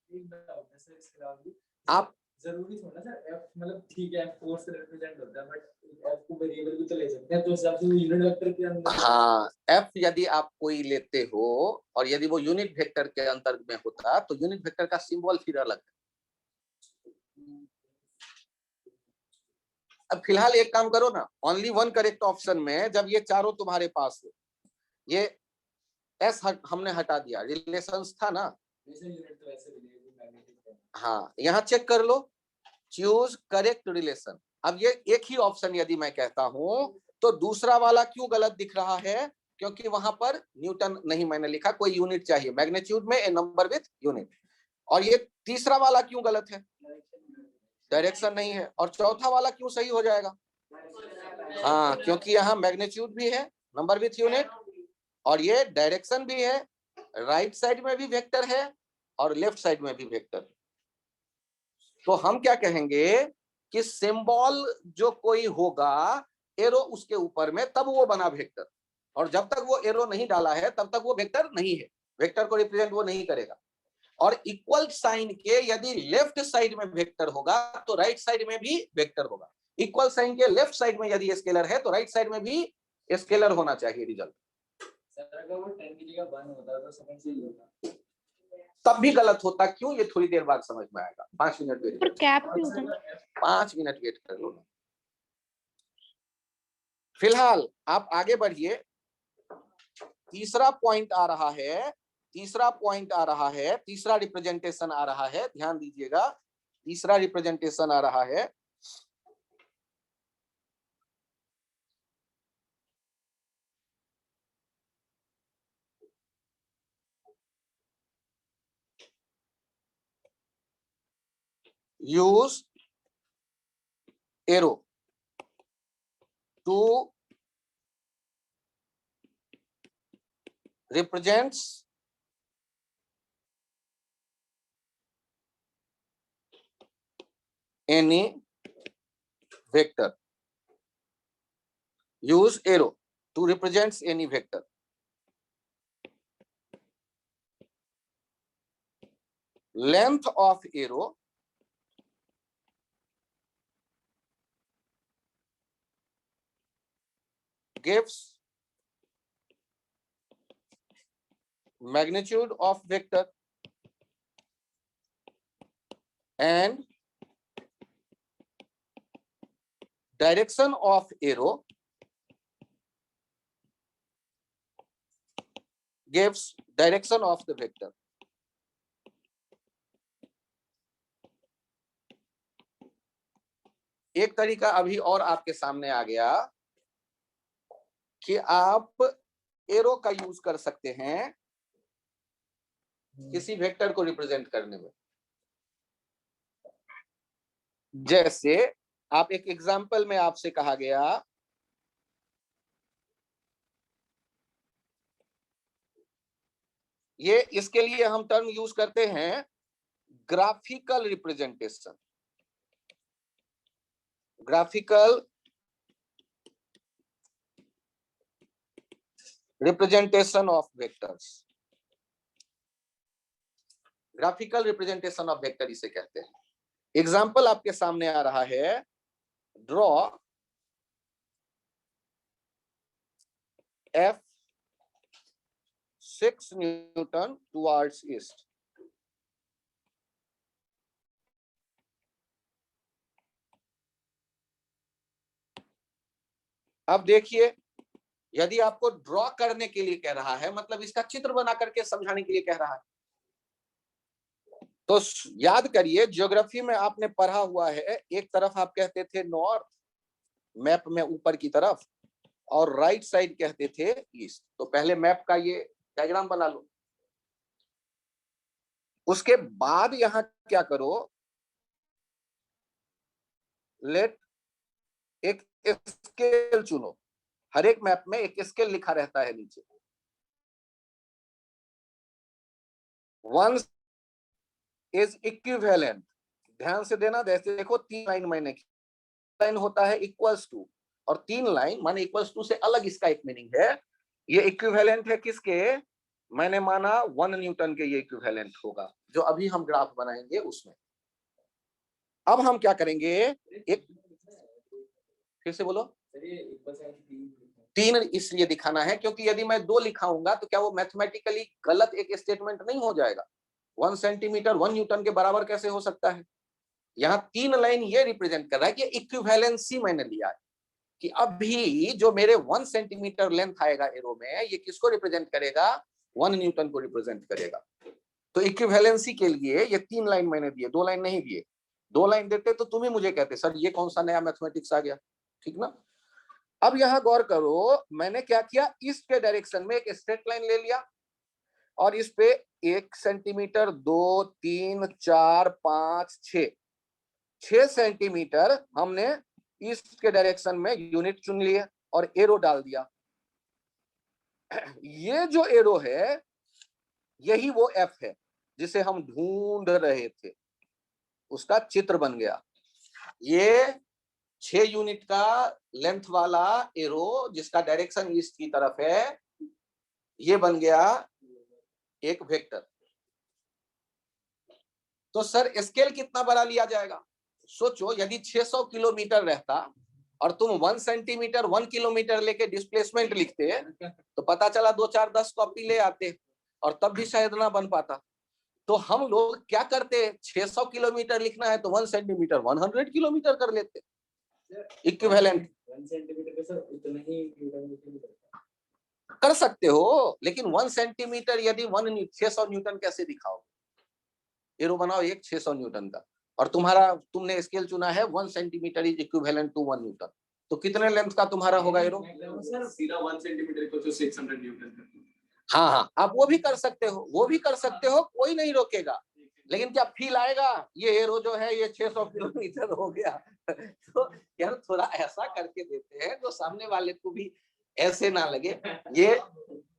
आप जरूरी थोड़ा सर एफ मतलब ठीक है फोर्स रिप्रेजेंट होता है बट एफ को वेरिएबल भी तो ले सकते हैं, तो हिसाब से यूनिट वेक्टर के अंदर। हाँ एफ यदि आप कोई लेते हो और यदि वो यूनिट वेक्टर के अंतर में होता तो यूनिट वेक्टर का सिंबल फिर अलग है। अब फिलहाल एक काम करो ना, ओनली वन करेक्ट ऑप्शन में जब ये चारों तुम्हारे पास हो, ये एस हमने हटा दिया, रिलेशंस था ना। हाँ यहाँ चेक कर लो, चूज करेक्ट रिलेशन। अब ये एक ही ऑप्शन यदि मैं कहता हूं तो दूसरा वाला क्यों गलत दिख रहा है? क्योंकि वहां पर न्यूटन नहीं मैंने लिखा, कोई यूनिट चाहिए मैग्नीट्यूड में, ए नंबर विथ यूनिट। और ये तीसरा वाला क्यों गलत है? डायरेक्शन नहीं है। और चौथा वाला क्यों सही हो जाएगा? हाँ क्योंकि यहाँ मैग्नीट्यूड भी है नंबर विथ यूनिट और ये डायरेक्शन भी है, राइट साइड में भी वेक्टर है और लेफ्ट साइड में भी वेक्टर। तो हम क्या कहेंगे कि सिंबल जो कोई होगा एरो उसके ऊपर में, तब वो बना वेक्टर, और जब तक वो एरो नहीं डाला है तब तक वो वेक्टर नहीं है, वेक्टर को रिप्रेजेंट वो नहीं करेगा। और इक्वल साइन के यदि लेफ्ट साइड में वेक्टर होगा तो राइट साइड में भी वेक्टर होगा। इक्वल साइन के लेफ्ट साइड में यदि स्केलर है तो राइट साइड में भी स्केलर होना चाहिए रिजल्ट। सर अगर वो 10 की जगह 1 होता तो समझ से ही होता, तब भी गलत होता। क्यों? ये थोड़ी देर बाद समझ में आएगा। 5 मिनट वेट पर करो, कैप भी होता है। 5 मिनट वेट कर लो। फिलहाल आप आगे बढ़िए। तीसरा पॉइंट आ रहा है, तीसरा रिप्रेजेंटेशन आ रहा है, ध्यान दीजिएगा। तीसरा रिप्रेजेंटेशन आ रहा है, use arrow to represents any vector. Use arrow to represents any vector. Length of arrow gives magnitude of vector and direction of arrow gives direction of the vector. एक तरीका अभी और आपके सामने आ गया कि आप एरो का यूज कर सकते हैं किसी वेक्टर को रिप्रेजेंट करने में। जैसे आप एक एग्जांपल में आपसे कहा गया ये, इसके लिए हम टर्म यूज करते हैं graphical representation. Graphical representation of vectors, graphical representation of vector इसे कहते हैं। एग्जाम्पल आपके सामने आ रहा है, draw F6 Newton towards east. अब देखिए, यदि आपको ड्रॉ करने के लिए कह रहा है, मतलब इसका चित्र बना करके समझाने के लिए कह रहा है, तो याद करिए ज्योग्राफी में आपने पढ़ा हुआ है, एक तरफ आप कहते थे नॉर्थ मैप में ऊपर की तरफ, और राइट साइड कहते थे ईस्ट। तो पहले मैप का ये डायग्राम बना लो, उसके बाद यहां क्या करो, लेट एक स्केल चुनो। हर एक मैप में एक स्केल लिखा रहता है नीचे। वन इज इक्विवेलेंट, ध्यान से देना। जैसे देखो 3 लाइन मैंने, लाइन होता है इक्वल्स टू, और 3 लाइन माने इक्वल्स टू से अलग इसका एक मीनिंग है। ये इक्विवेलेंट है किसके, मैंने माना 1 न्यूटन के ये इक्विवेलेंट होगा, जो अभी हम ग्राफ बनाएंगे उसमें। अब हम क्या करेंगे, एक फिर से बोलो। 3 इसलिए दिखाना है क्योंकि यदि मैं 2 लिखाऊंगा तो क्या वो मैथमेटिकली गलत एक स्टेटमेंट नहीं हो जाएगा। 1 सेंटीमीटर 1 न्यूटन के बराबर कैसे हो सकता है। यहाँ 3 लाइन ये रिप्रेजेंट कर रहा है कि इक्विवेलेंसी मैंने लिया है कि अभी जो मेरे 1 सेंटीमीटर लेंथ आएगा एरो में, ये किसको रिप्रेजेंट करेगा, 1 न्यूटन को रिप्रेजेंट करेगा। तो इक्विवेलेंसी के लिए ये 3 लाइन मैंने दिए, 2 लाइन नहीं दिए। 2 लाइन देते तो तुम ही मुझे कहते सर ये कौन सा नया मैथमेटिक्स आ गया, ठीक ना। अब यहां गौर करो, मैंने क्या किया, ईस्ट के डायरेक्शन में एक स्ट्रेट लाइन ले लिया और इस पे 1 सेंटीमीटर 2 3 4 5 6 सेंटीमीटर हमने ईस्ट के डायरेक्शन में यूनिट चुन लिए और एरो डाल दिया। ये जो एरो है यही वो एफ है जिसे हम ढूंढ रहे थे, उसका चित्र बन गया। ये 6 यूनिट का लेंथ वाला एरो जिसका डायरेक्शन ईस्ट की तरफ है, ये बन गया एक वेक्टर। तो सर स्केल कितना बड़ा लिया जाएगा, सोचो यदि 600 किलोमीटर रहता और तुम 1 सेंटीमीटर 1 किलोमीटर लेके डिस्प्लेसमेंट लिखते तो पता चला 2-4-10 कॉपी ले आते और तब भी शायद ना बन पाता। तो हम लोग क्या करते, 600 किलोमीटर लिखना है तो 1 सेंटीमीटर 100 किलोमीटर कर लेते इक्विवेलेंट। 1 सेंटीमीटर का सर उतना ही कर सकते हो, लेकिन 1 सेंटीमीटर यदि 600 न्यूटन कैसे दिखाओ, एरो बनाओ एक 600 न्यूटन का और तुमने स्केल चुना है 1 centimetre is equivalent to 1 newton, तो कितने लेंथ का तुम्हारा होगा एरो। सर सीधा 1 सेंटीमीटर को तो 600 न्यूटन। हाँ, आप वो भी कर सकते हो, वो भी कर सकते हो, कोई नहीं रोकेगा, लेकिन क्या फील आएगा, ये एरो जो है ये 600 किलोमीटर हो गया। तो यार थोड़ा ऐसा करके देते हैं तो सामने वाले को भी ऐसे ना लगे। ये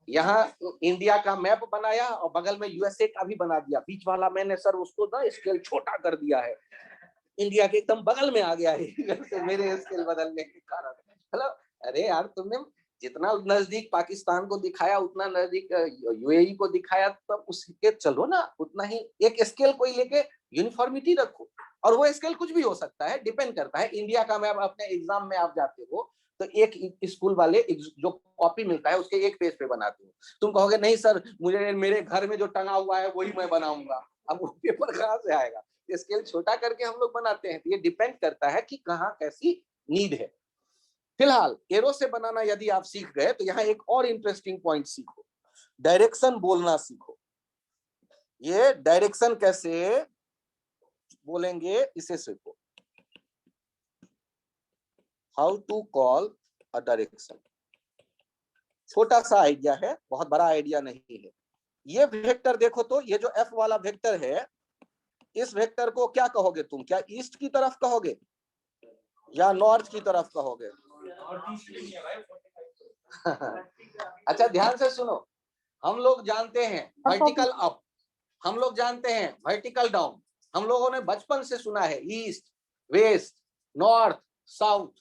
यहाँ इंडिया का मैप बनाया और बगल में यूएसए का भी बना दिया, बीच वाला मैंने सर उसको ना स्केल छोटा कर दिया है, इंडिया के एकदम बगल में आ गया है मेरे स्केल बदलने के कारण। मतलब अरे यार तुमने जितना नजदीक पाकिस्तान को दिखाया उतना नजदीक यूएई को दिखाया, तब उसके चलो ना उतना ही एक स्केल कोई लेके यूनिफॉर्मिटी रखो। और वो स्केल कुछ भी हो सकता है, डिपेंड करता है। इंडिया का, मैं अपने एग्जाम में आप जाते हो तो एक स्कूल वाले जो कॉपी मिलता है उसके एक पेज पे बनाते हो, तुम कहोगे नहीं सर मुझे मेरे घर में जो टंगा हुआ है वही मैं बनाऊंगा, अब वो पेपर कहाँ से आएगा? स्केल छोटा करके हम लोग बनाते हैं। ये डिपेंड करता है कि कहाँ कैसी नीड है। फिलहाल एरो से बनाना यदि आप सीख गए तो यहाँ एक और इंटरेस्टिंग पॉइंट सीखो, डायरेक्शन बोलना सीखो। ये डायरेक्शन कैसे बोलेंगे इसे सीखो, how to call a direction. छोटा सा आइडिया है, बहुत बड़ा आइडिया नहीं है। ये वेक्टर देखो तो ये जो एफ वाला वेक्टर है, इस वेक्टर को क्या कहोगे तुम? क्या ईस्ट की तरफ कहोगे या नॉर्थ की तरफ कहोगे? अच्छा ध्यान से सुनो, हम लोग जानते हैं वर्टिकल अप, हम लोग जानते हैं वर्टिकल डाउन, हम लोगों ने बचपन से सुना है ईस्ट वेस्ट नॉर्थ साउथ,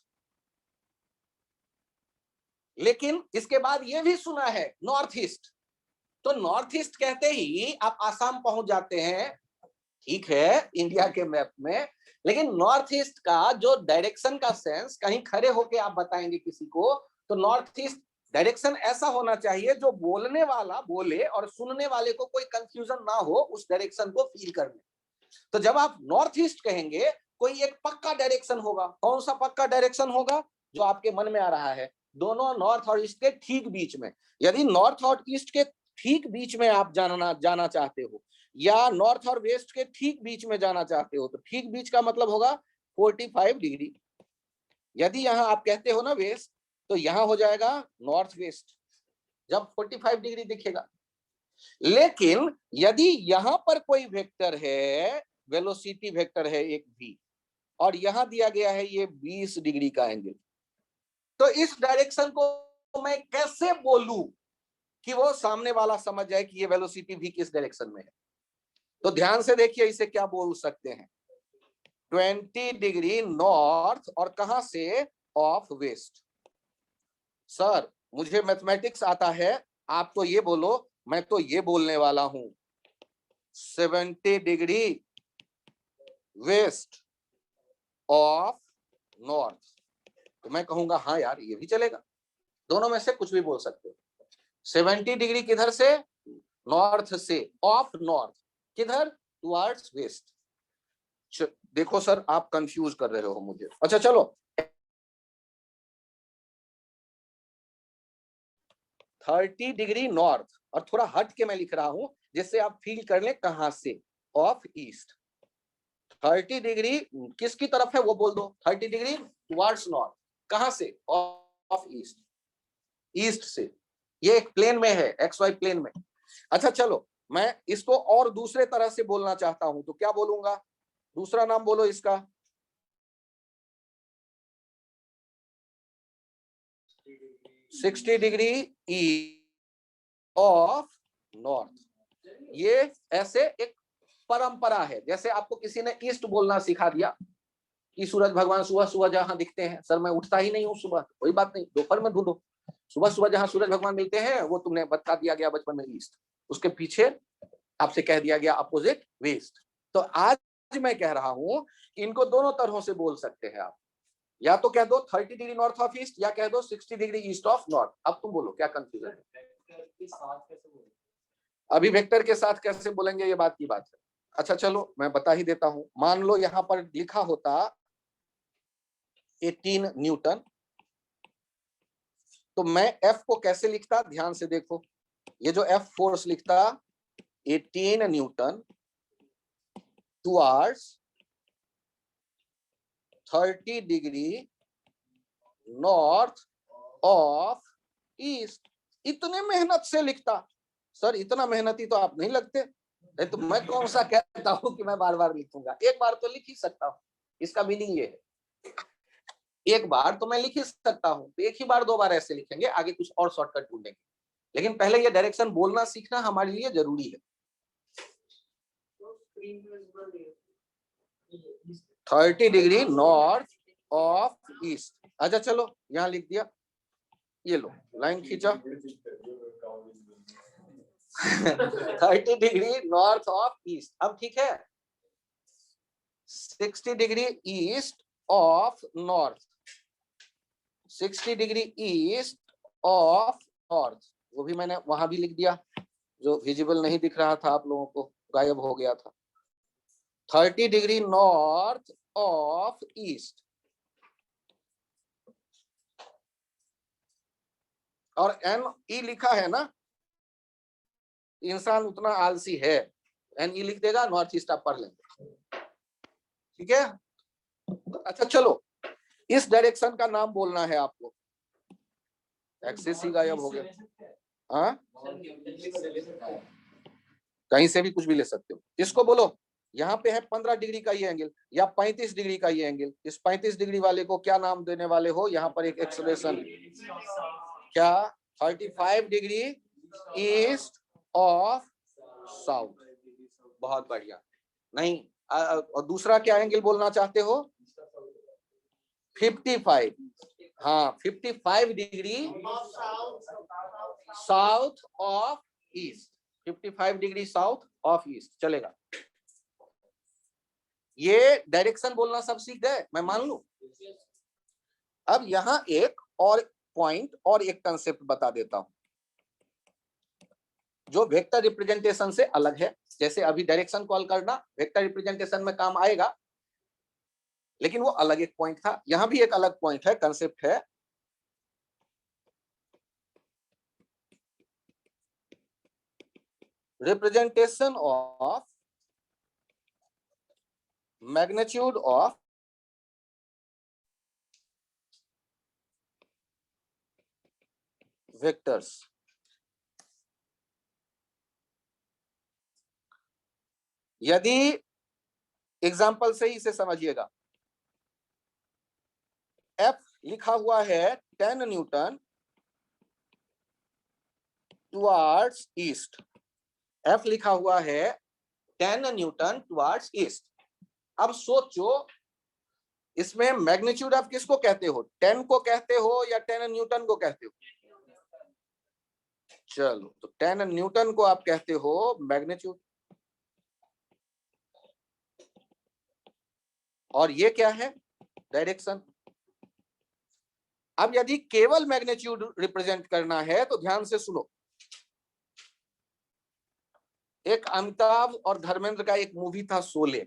लेकिन इसके बाद ये भी सुना है नॉर्थ ईस्ट। तो नॉर्थ ईस्ट कहते ही आप आसाम पहुंच जाते हैं, ठीक है इंडिया के मैप में, लेकिन नॉर्थ ईस्ट का जो डायरेक्शन का सेंस, कहीं खड़े होके आप बताएंगे किसी को तो नॉर्थ ईस्ट डायरेक्शन ऐसा होना चाहिए जो बोलने वाला बोले और सुनने वाले को कोई कंफ्यूजन ना हो उस डायरेक्शन को फील करने। तो जब आप नॉर्थ ईस्ट कहेंगे कोई एक पक्का डायरेक्शन होगा। कौन सा पक्का डायरेक्शन होगा जो आपके मन में आ रहा है? दोनों नॉर्थ और ईस्ट के ठीक बीच में। यदि नॉर्थ और ईस्ट के ठीक बीच में आप जाना चाहते हो या नॉर्थ और वेस्ट के ठीक बीच में जाना चाहते हो तो ठीक बीच का मतलब होगा 45 डिग्री। यदि यहां आप कहते हो ना वेस्ट तो यहां हो जाएगा नॉर्थ वेस्ट जब 45 डिग्री दिखेगा। लेकिन यदि यहां पर कोई वेक्टर है, वेलोसिटी वेक्टर है एक v, और यहां दिया गया है ये 20 डिग्री का एंगल, तो इस डायरेक्शन को मैं कैसे बोलूं कि वो सामने वाला समझ जाए कि ये वेलोसिटी v किस डायरेक्शन में है? तो ध्यान से देखिए इसे क्या बोल सकते हैं, 20 डिग्री नॉर्थ और कहां से? Of west. सर मुझे मैथमेटिक्स आता है, आप तो ये बोलो, मैं तो ये बोलने वाला हूं 70 डिग्री वेस्ट ऑफ नॉर्थ, तो मैं कहूंगा हाँ यार ये भी चलेगा, दोनों में से कुछ भी बोल सकते हो। 70 डिग्री किधर से? नॉर्थ से, ऑफ नॉर्थ किधर? Towards waste. देखो सर आप कंफ्यूज कर रहे हो मुझे। अच्छा चलो 30 डिग्री नॉर्थ, और थोड़ा हट के मैं लिख रहा हूं जिससे आप फील कर ले कहां से, ऑफ ईस्ट। 30 डिग्री किसकी तरफ है वो बोल दो, 30 डिग्री टुवर्ड्स नॉर्थ, कहां से? ऑफ ईस्ट, ईस्ट से। ये एक प्लेन में है, एक्स वाई प्लेन में। अच्छा चलो मैं इसको और दूसरे तरह से बोलना चाहता हूं तो क्या बोलूंगा? दूसरा नाम बोलो इसका। 60 डिग्री ईस्ट ऑफ नॉर्थ। ये ऐसे एक परंपरा है, जैसे आपको किसी ने ईस्ट बोलना सिखा दिया कि सूरज भगवान सुबह सुबह जहां दिखते हैं। सर मैं उठता ही नहीं हूँ सुबह, कोई बात नहीं, दोपहर में ढूंढो। सुबह सुबह जहां सूरज भगवान मिलते हैं वो तुमने बता दिया गया बचपन में ईस्ट, उसके पीछे आपसे कह दिया गया अपोजिट वेस्ट। तो आज मैं कह रहा हूं कि इनको दोनों तरहों से बोल सकते हैं आप, या तो कह दो 30 डिग्री नॉर्थ ऑफ ईस्ट या कह दो 60 डिग्री ईस्ट ऑफ नॉर्थ। अब तुम बोलो क्या कंफ्यूजन है? अभी वेक्टर के साथ कैसे बोलेंगे ये बात की बात है। अच्छा चलो मैं बता ही देता हूं, मान लो यहां पर लिखा होता 18 न्यूटन, तो मैं F को कैसे लिखता? ध्यान से देखो, ये जो F फोर्स लिखता 18 Newton towards 30 degree north of east. इतने मेहनत से लिखता। सर इतना मेहनती तो आप नहीं लगते। तो मैं कौन सा कहता हूं कि मैं बार बार लिखूंगा, एक बार तो लिख ही सकता हूं। इसका मीनिंग ये है, एक बार तो मैं लिख ही सकता हूं, तो एक ही बार दो बार ऐसे लिखेंगे, आगे कुछ और शॉर्टकट ढूंढेंगे, लेकिन पहले ये डायरेक्शन बोलना सीखना हमारे लिए जरूरी है। 30 डिग्री नॉर्थ ऑफ ईस्ट। अच्छा चलो यहां लिख दिया, ये लो लाइन खींचा 30 डिग्री नॉर्थ ऑफ ईस्ट। अब ठीक है, 60 degree east of north, 60 degree east of north, वो भी मैंने वहां भी लिख दिया, जो विजिबल नहीं दिख रहा था आप लोगों को, गायब हो गया था। 30 डिग्री नॉर्थ ऑफ ईस्ट, और NE लिखा है ना, इंसान उतना आलसी है, NE लिख देगा, नॉर्थ ईस्ट आप पढ़ लेंगे, ठीक है। अच्छा चलो, इस डायरेक्शन का नाम बोलना है आपको। एक्सिस ही गायब हो गया। हाँ, कहीं से भी कुछ भी ले सकते हो। इसको बोलो, यहाँ पे है 15 डिग्री का ये एंगल या 35 डिग्री का ये एंगल, इस 35 डिग्री वाले को क्या नाम देने वाले हो? यहाँ पर एक एक्सप्रेशन, क्या? 35 डिग्री ईस्ट ऑफ साउथ। बहुत बढ़िया। नहीं, और दूसरा क्या एंगल बोलना चाहते हो? 55, हाँ 55 degree south of east, 55 degree south of east चलेगा। ये डायरेक्शन बोलना सब सीख गए, मैं मान लूं। अब यहां एक और पॉइंट और एक कंसेप्ट बता देता हूं, जो वेक्टर रिप्रेजेंटेशन से अलग है। जैसे अभी डायरेक्शन कॉल करना वेक्टर रिप्रेजेंटेशन में काम आएगा, लेकिन वो अलग एक पॉइंट था। यहां भी एक अलग पॉइंट है, कंसेप्ट है। Representation of magnitude of vectors. यदि एग्जाम्पल से ही इसे समझिएगा, F लिखा हुआ है 10 न्यूटन टुवार्ड्स ईस्ट, F लिखा हुआ है 10 न्यूटन टुवार्ड्स ईस्ट। अब सोचो, इसमें मैग्नीट्यूड आप किसको कहते हो? 10 को कहते हो या 10 न्यूटन को कहते हो? चलो, तो 10 न्यूटन को आप कहते हो मैग्नीट्यूड। और ये क्या है? डायरेक्शन। अब यदि केवल मैग्नीट्यूड रिप्रेजेंट करना है तो ध्यान से सुनो। एक अमिताभ और धर्मेंद्र का एक मूवी था शोले,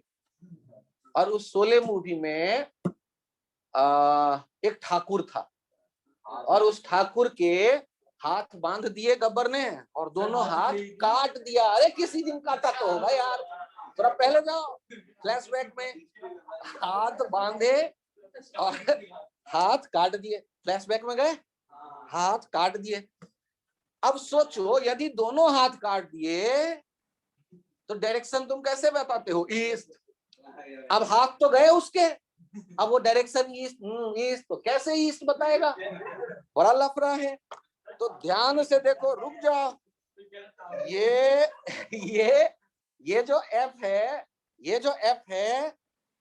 और उस शोले मूवी में एक ठाकुर था, और उस ठाकुर के हाथ बांध दिए गब्बर ने और दोनों हाथ काट दिया। अरे किसी दिन काटा तो होगा यार, थोड़ा पहले जाओ फ्लैशबैक में। हाथ बांधे और हाथ काट दिए, फ्लैशबैक में गए, हाथ काट दिए। अब सोचो, यदि दोनों हाथ काट दिए तो डायरेक्शन तुम कैसे बताते हो? ईस्ट। अब हाथ तो गए उसके, अब वो डायरेक्शन ईस्ट, ईस्ट तो कैसे ईस्ट बताएगा? बड़ा लफड़ा है। तो ध्यान से देखो, रुक जाओ। ये जो F है, ये जो F है,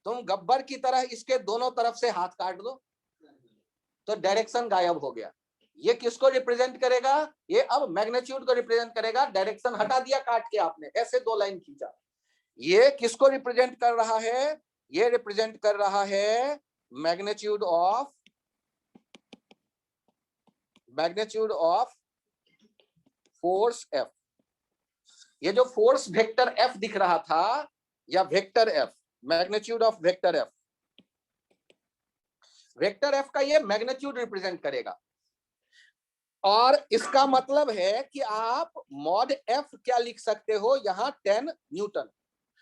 तुम गब्बर की तरह इसके दोनों तरफ से हाथ काट दो तो डायरेक्शन गायब हो गया। ये किसको रिप्रेजेंट करेगा? ये अब मैग्नीट्यूड को रिप्रेजेंट करेगा। डायरेक्शन हटा दिया काट के आपने, ऐसे दो लाइन खींचा। ये किसको रिप्रेजेंट कर रहा है? ये रिप्रेजेंट कर रहा है मैग्नीट्यूड ऑफ फोर्स F। ये जो फोर्स वेक्टर F दिख रहा था, या vector F, magnitude of vector F, vector F का ये मैग्नीट्यूड रिप्रेजेंट करेगा। और इसका मतलब है कि आप मॉड F क्या लिख सकते हो? यहाँ 10 न्यूटन।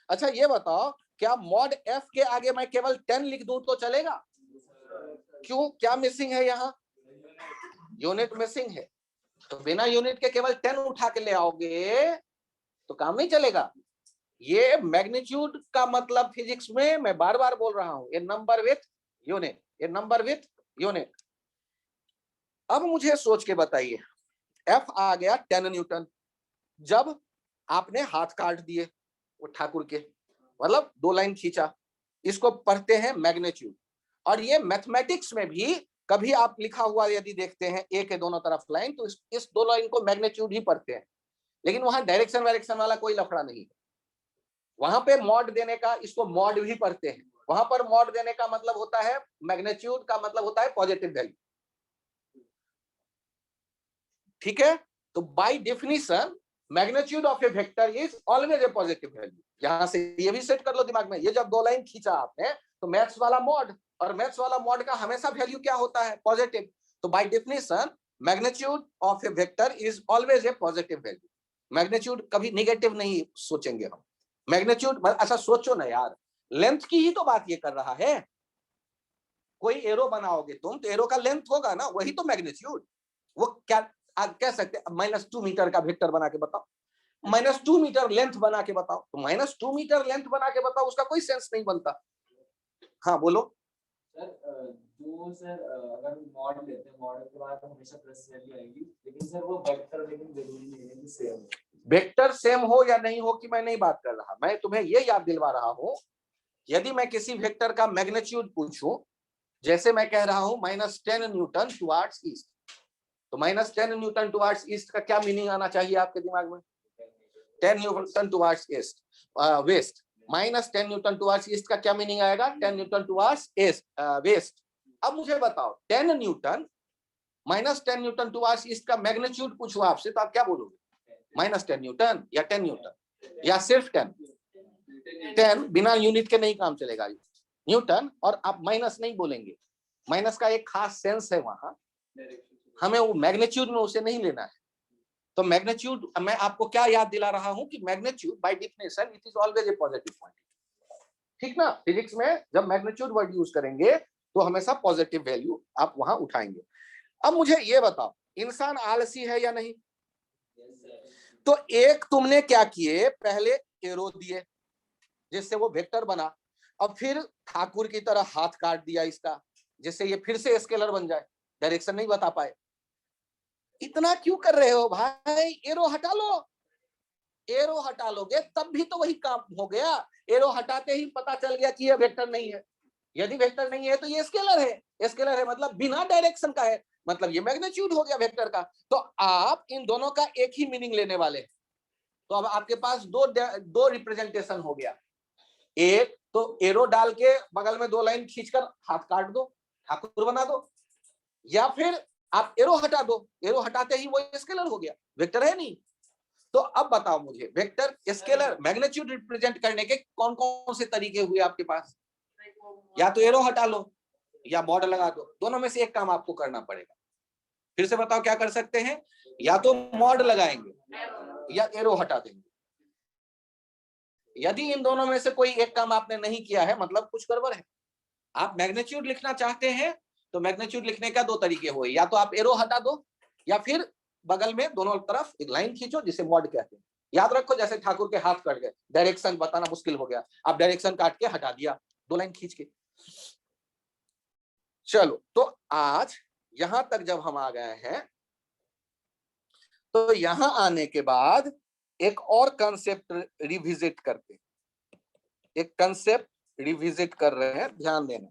अच्छा ये बताओ, क्या मॉड F के आगे मैं केवल 10 लिख दूं तो चलेगा? क्यों, क्या मिसिंग है? यहाँ यूनिट मिसिंग है, तो बिना यूनिट के केवल 10 उठा के ले आओगे तो काम नहीं चलेगा। ये मैग्नीट्यूड का मतलब फिजिक्स में मैं बार बार बोल रहा हूं, ये नंबर विथ यूनिट, ये नंबर विथ यूनिट। अब मुझे सोच के बताइए, F आ गया 10 न्यूटन, जब आपने हाथ काट दिए वो ठाकुर के, मतलब दो लाइन खींचा, इसको पढ़ते हैं मैग्नीट्यूड। और ये मैथमेटिक्स में भी कभी आप लिखा हुआ यदि देखते हैं ए के दोनों तरफ लाइन, तो इस दो लाइन को मैग्नीट्यूड ही पढ़ते हैं। लेकिन वहां डायरेक्शन वायरेक्शन वाला कोई लफड़ा नहीं है, वहां पे मॉड देने का, इसको मॉड भी पढ़ते हैं। वहां पर मॉड देने का मतलब होता है, मैग्नीट्यूड का मतलब होता है पॉजिटिव वैल्यू, ठीक है। तो by definition magnitude of A vector is always a positive value. यहां से ये भी सेट कर लो दिमाग में, ये जब दो लाइन खींचा आपने तो मैथ्स वाला मॉड, और मैथ्स वाला मॉड का हमेशा वैल्यू क्या होता है, पॉजिटिव। तो by definition magnitude of A vector is always a positive value. Magnitude कभी नेगेटिव नहीं सोचेंगे हम। मैग्नीट्यूड अच्छा सोचो ना यार, लेंथ की ही तो बात ये कर रहा है। कोई एरो बनाओगे तुम तो एरो का लेंथ होगा ना, वही तो मैग्नीट्यूड। वो क्या आप कह सकते हैं -2 मीटर का वेक्टर बना के बताओ, -2 मीटर लेंथ बना के बताओ, तो -2 मीटर लेंथ बना के बताओ, उसका कोई सेंस नहीं बनता। हाँ बोलो सर जो सर अगर मॉड लेते हैं, मॉड के बाद हमेशा प्लस वैल्यू आएगी, लेकिन सर वो वेक्टर लेकिन जरूरी नहीं है कि सेम हो। वेक्टर सेम हो या नहीं हो की मैं नहीं बात कर रहा, मैं तुम्हें ये याद दिलवा रहा हूं, यदि मैं किसी वेक्टर का मैग्नीट्यूड पूछूं, जैसे मैं कह रहा हूं -10 न्यूटन टुवर्ड्स ईस्ट, तो -10 न्यूटन टुवर्ड्स ईस्ट का क्या मीनिंग आना चाहिए आपके दिमाग में, 10 newton towards east west. -10 newton towards east का क्या मीनिंग आएगा, 10 न्यूटन टुवर्ड्स वेस्ट। अब मुझे बताओ 10 न्यूटन -10 न्यूटन टुवर्ड्स ईस्ट का मैग्नीट्यूड पूछूं आपसे तो आप क्या बोलोगे, -10 न्यूटन या 10 न्यूटन या सिर्फ 10? 10 बिना यूनिट के नहीं काम चलेगा, न्यूटन, और आप माइनस नहीं बोलेंगे। माइनस का एक खास सेंस है वहां, हमें वो मैग्नीट्यूड में उसे नहीं लेना है। तो मैग्नीट्यूड मैं आपको क्या याद दिला रहा हूं कि magnitude by definition it is always a positive quantity, ठीक ना। फिजिक्स में जब मैग्नीट्यूड वर्ड यूज करेंगे तो हमेशा पॉजिटिव वैल्यू आप वहां उठाएंगे। अब मुझे ये बताओ, इंसान आलसी है या नहीं? तो एक तुमने क्या किए, पहले एरो दिए जिससे वो वेक्टर बना, और फिर ठाकुर की तरह हाथ काट दिया इसका, जिससे ये फिर से स्केलर बन जाए, डायरेक्शन नहीं बता पाए। इतना क्यों कर रहे हो भाई, एरो हटा लो। एरो हटा लोगे तब भी तो वही काम हो गया, एरो हटाते ही पता चल गया कि ये वेक्टर नहीं है। यदि वेक्टर नहीं है तो ये स्केलर है, स्केलर है मतलब बिना डायरेक्शन का है, मतलब ये मैग्नीट्यूड हो गया वेक्टर का। तो आप इन दोनों का एक ही मीनिंग लेने वाले हैं। तो अब आपके पास दो रिप्रेजेंटेशन हो गया, एक तो एरो डाल के बगल में 2 लाइन खींचकर हाथ काट दो, ठाकुर बना दो, या फिर आप एरो हटा दो, एरो हटाते ही वो स्केलर हो गया, वेक्टर है नहीं। तो अब बताओ मुझे, वेक्टर स्केलर मैग्नीट्यूड रिप्रेजेंट करने के कौन कौन से तरीके हुए आपके पास? या तो एरो हटा लो या मॉड लगा दो, दोनों में से एक काम आपको करना पड़ेगा। फिर से बताओ क्या कर सकते हैं, या तो मॉड लगाएंगे या एरो हटा देंगे। यदि इन दोनों में से कोई एक काम आपने नहीं किया है मतलब कुछ गड़बड़ है। आप मैग्नीट्यूड लिखना चाहते हैं तो मैग्नीट्यूड लिखने का 2 तरीके हुए, या तो आप एरो हटा दो या फिर बगल में दोनों तरफ एक लाइन खींचो जिसे मॉड कहते हैं। याद रखो जैसे ठाकुर के हाथ कट गए, डायरेक्शन बताना मुश्किल हो गया, आप डायरेक्शन काट के हटा दिया 2 लाइन खींच के। चलो तो आज यहां तक जब हम आ गए हैं तो यहां आने के बाद एक और कंसेप्ट रिविजिट करते हैं, एक कंसेप्ट रिविजिट कर रहे हैं, ध्यान देना।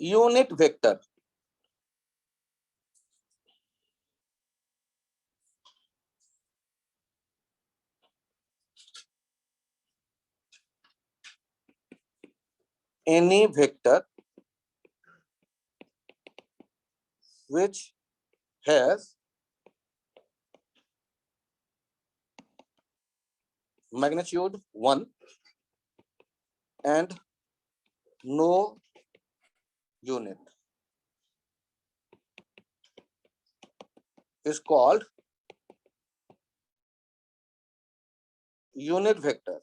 Unit vector, any vector which has magnitude 1 and no unit is called unit vector.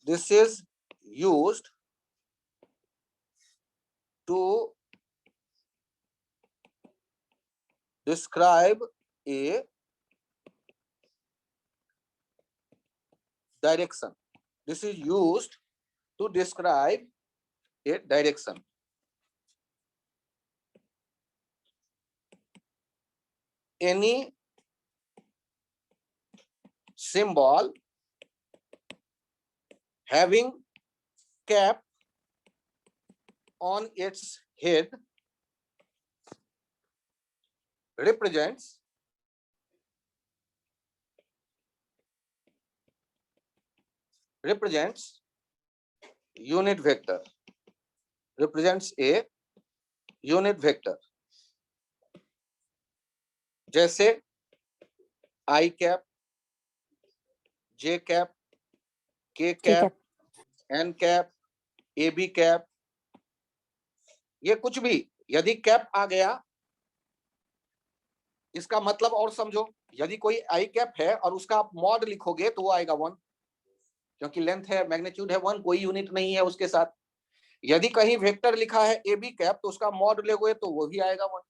This is used to describe a direction. This is used to describe a direction. Any symbol having cap on its head represents unit vector, represents a unit vector. जैसे I cap, J cap, K cap, N cap, AB cap, ये कुछ भी यदि cap आ गया, इसका मतलब और समझो, यदि कोई आई कैप है और उसका आप मॉड लिखोगे तो वो आएगा 1, क्योंकि लेंथ है, मैग्नीट्यूड है 1, कोई यूनिट नहीं है उसके साथ। यदि कहीं वेक्टर लिखा है ए बी कैप तो उसका मॉड लोगे तो वो भी आएगा 1।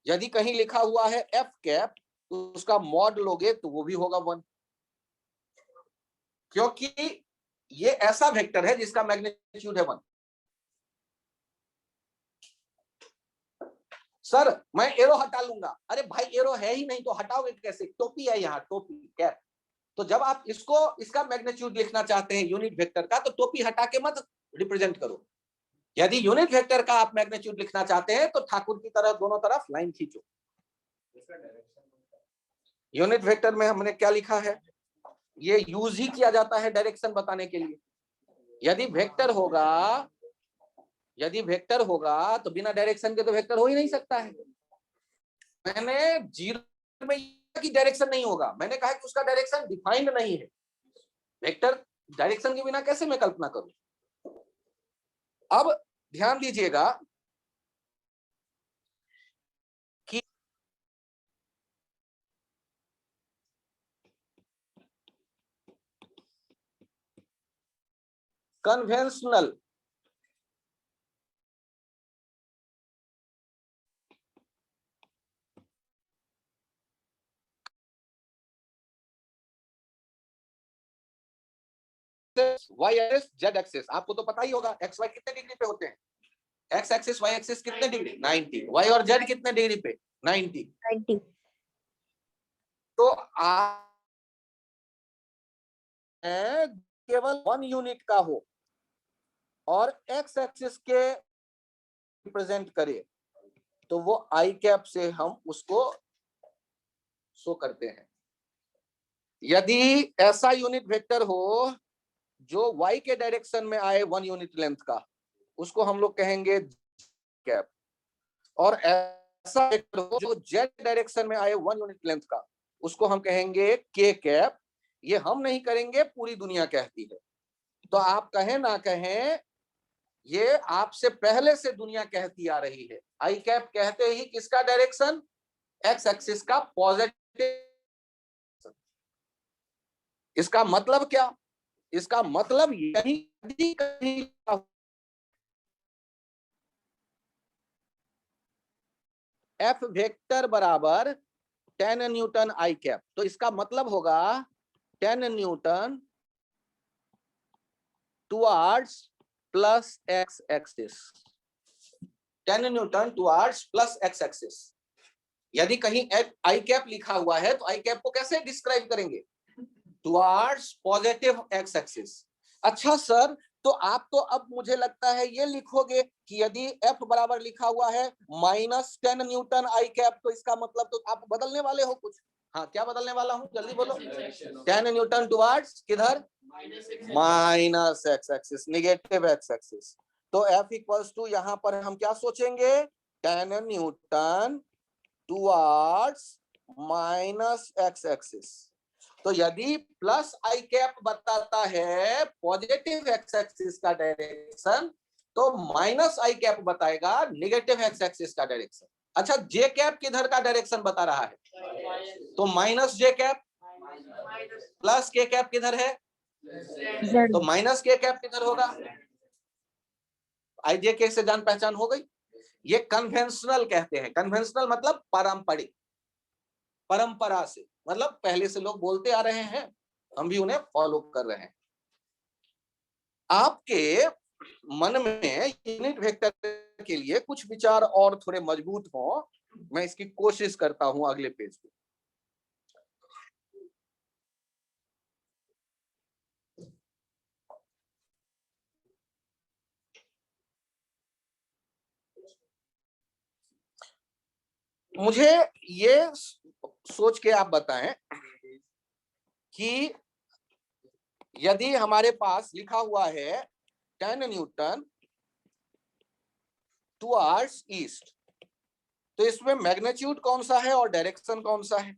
यदि कहीं लिखा हुआ है एफ कैप तो उसका मॉड लोगे तो वो भी होगा 1, क्योंकि ये ऐसा वेक्टर है जिसका मैग्नीट्यूड है 1। सर मैं एरो हटा लूंगा, अरे भाई एरो है ही नहीं तो हटाओगे कैसे? टोपी है यहाँ, टोपी कैप। तो जब आप इसका मैग्नीट्यूड लिखना चाहते हैं यूनिट वेक्टर का, तो टोपी हटा के मत रिप्रेजेंट करो। यदि यूनिट वेक्टर का आप मैग्नीट्यूड लिखना चाहते हैं तो ठाकुर की तरह दोनों तरफ लाइन खींचो। यूनिट वेक्टर में हमने क्या लिखा है, ये यूज ही किया जाता है डायरेक्शन बताने के लिए। यदि वेक्टर होगा तो बिना डायरेक्शन के तो वेक्टर हो ही नहीं सकता है। मैंने जीरो में की डायरेक्शन नहीं होगा, मैंने कहा कि उसका डायरेक्शन डिफाइंड नहीं है। वेक्टर डायरेक्शन के बिना कैसे मैं कल्पना करूं? अब ध्यान दीजिएगा कि conventional Y axis Z axis आपको तो पता ही होगा, एक्स वाई कितने डिग्री पे होते हैं? एक्स एक्सिस वाई एक्सिस कितने डिग्री? 90। वाई और जेड कितने डिग्री पे? 90। 90। तो आप केवल 1 यूनिट का हो और एक्स एक्सिस के रिप्रेजेंट करे तो वो आई कैप से हम उसको शो करते हैं। यदि ऐसा यूनिट वेक्टर हो जो y के डायरेक्शन में आए 1 यूनिट लेंथ का, उसको हम लोग कहेंगे कैप। और ऐसा वेक्टर हो जो z डायरेक्शन में आए 1 यूनिट लेंथ का, उसको हम कहेंगे k कैप। ये हम नहीं करेंगे, पूरी दुनिया कहती है। तो आप कहें ना कहें, ये आपसे पहले से दुनिया कहती आ रही है। आई कैप कहते ही किसका डायरेक्शन? एक्स एक्सिस का पॉजिटिव। इसका मतलब क्या? इसका मतलब यही कहीं एफ वेक्टर बराबर 10 न्यूटन आई कैप, तो इसका मतलब होगा 10 newton towards plus x axis. 10 newton towards plus x axis. यदि कहीं आई कैप लिखा हुआ है तो आई कैप को कैसे डिस्क्राइब करेंगे? Towards positive x axis. अच्छा सर, तो आप तो अब मुझे लगता है ये लिखोगे कि यदि F बराबर लिखा हुआ है -10 न्यूटन आई कैप, तो इसका मतलब तो आप बदलने वाले हो कुछ। हाँ, क्या बदलने वाला हूँ, जल्दी बोलो। 10 न्यूटन टुवर्ड्स किधर? Minus x axis, negative x axis. तो F इक्वल्स टू यहां पर हम क्या सोचेंगे? 10 newton towards minus x axis. तो यदि प्लस आई कैप बताता है पॉजिटिव एक्स एक्सिस का डायरेक्शन, तो माइनस आई कैप बताएगा नेगेटिव एक्स एक्सिस का डायरेक्शन। अच्छा, जे कैप किधर का डायरेक्शन बता रहा है? तो माइनस जे कैप। प्लस के कैप किधर है? Z। तो माइनस के कैप किधर होगा? आई जे के से जान पहचान हो गई। ये कन्वेंशनल कहते हैं। कन्वेंशनल मतलब पारंपरिक, परंपरा से, मतलब पहले से लोग बोलते आ रहे हैं, हम भी उन्हें फॉलो कर रहे हैं। आपके मन में यूनिट वेक्टर के लिए कुछ विचार और थोड़े मजबूत हो, मैं इसकी कोशिश करता हूं अगले पेज पे। मुझे ये सोच के आप बताएं कि यदि हमारे पास लिखा हुआ है 10 न्यूटन टुवर्ड्स ईस्ट, तो इसमें मैग्नीट्यूड कौन सा है और डायरेक्शन कौन सा है?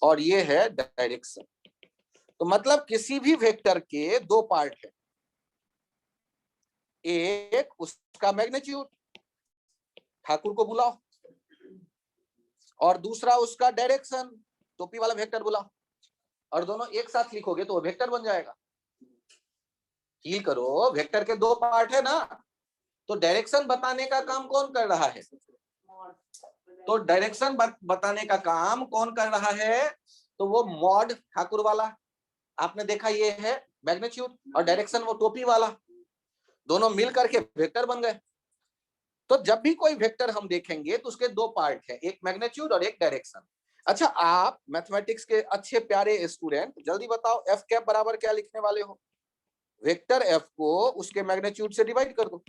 और ये है डायरेक्शन। तो मतलब किसी भी वेक्टर के दो पार्ट है, एक उसका मैग्नीट्यूड, ठाकुर को बुलाओ, और दूसरा उसका डायरेक्शन, टोपी वाला वेक्टर बुलाओ, और दोनों एक साथ लिखोगे तो वो वेक्टर बन जाएगा। फील करो, वेक्टर के दो पार्ट है ना, तो डायरेक्शन बताने का काम कौन कर रहा है? तो डायरेक्शन बताने का काम कौन कर रहा है? तो वो मॉड ठाकुर वाला, आपने देखा ये है मैग्नीट्यूड, और डायरेक्शन वो टोपी वाला, दोनों मिल करके वेक्टर बन गए। तो जब भी कोई वेक्टर हम देखेंगे तो उसके दो पार्ट है, एक मैग्नीट्यूड और एक डायरेक्शन। अच्छा, आप मैथमेटिक्स के अच्छे प्यारे स्टूडेंट, जल्दी बताओ एफ कैप बराबर क्या लिखने वाले हो? वेक्टर एफ को उसके मैग्नीट्यूड से डिवाइड कर दो,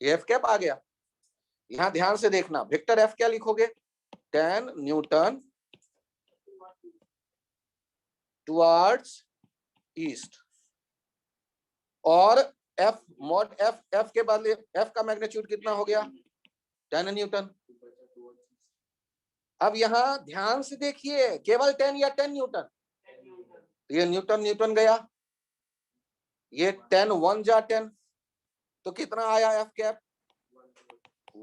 एफ कैप आ गया। यहां ध्यान से देखना, वेक्टर एफ क्या लिखोगे? 10 न्यूटन टुवर्ड्स ईस्ट, और एफ मॉड एफ, एफ के बदले एफ का मैग्नीट्यूड कितना हो गया? 10 न्यूटन। अब यहां ध्यान से देखिए, केवल 10 या 10 न्यूटन? ये न्यूटन न्यूटन गया, ये 10 1 जा 10, तो कितना आया एफ कैप?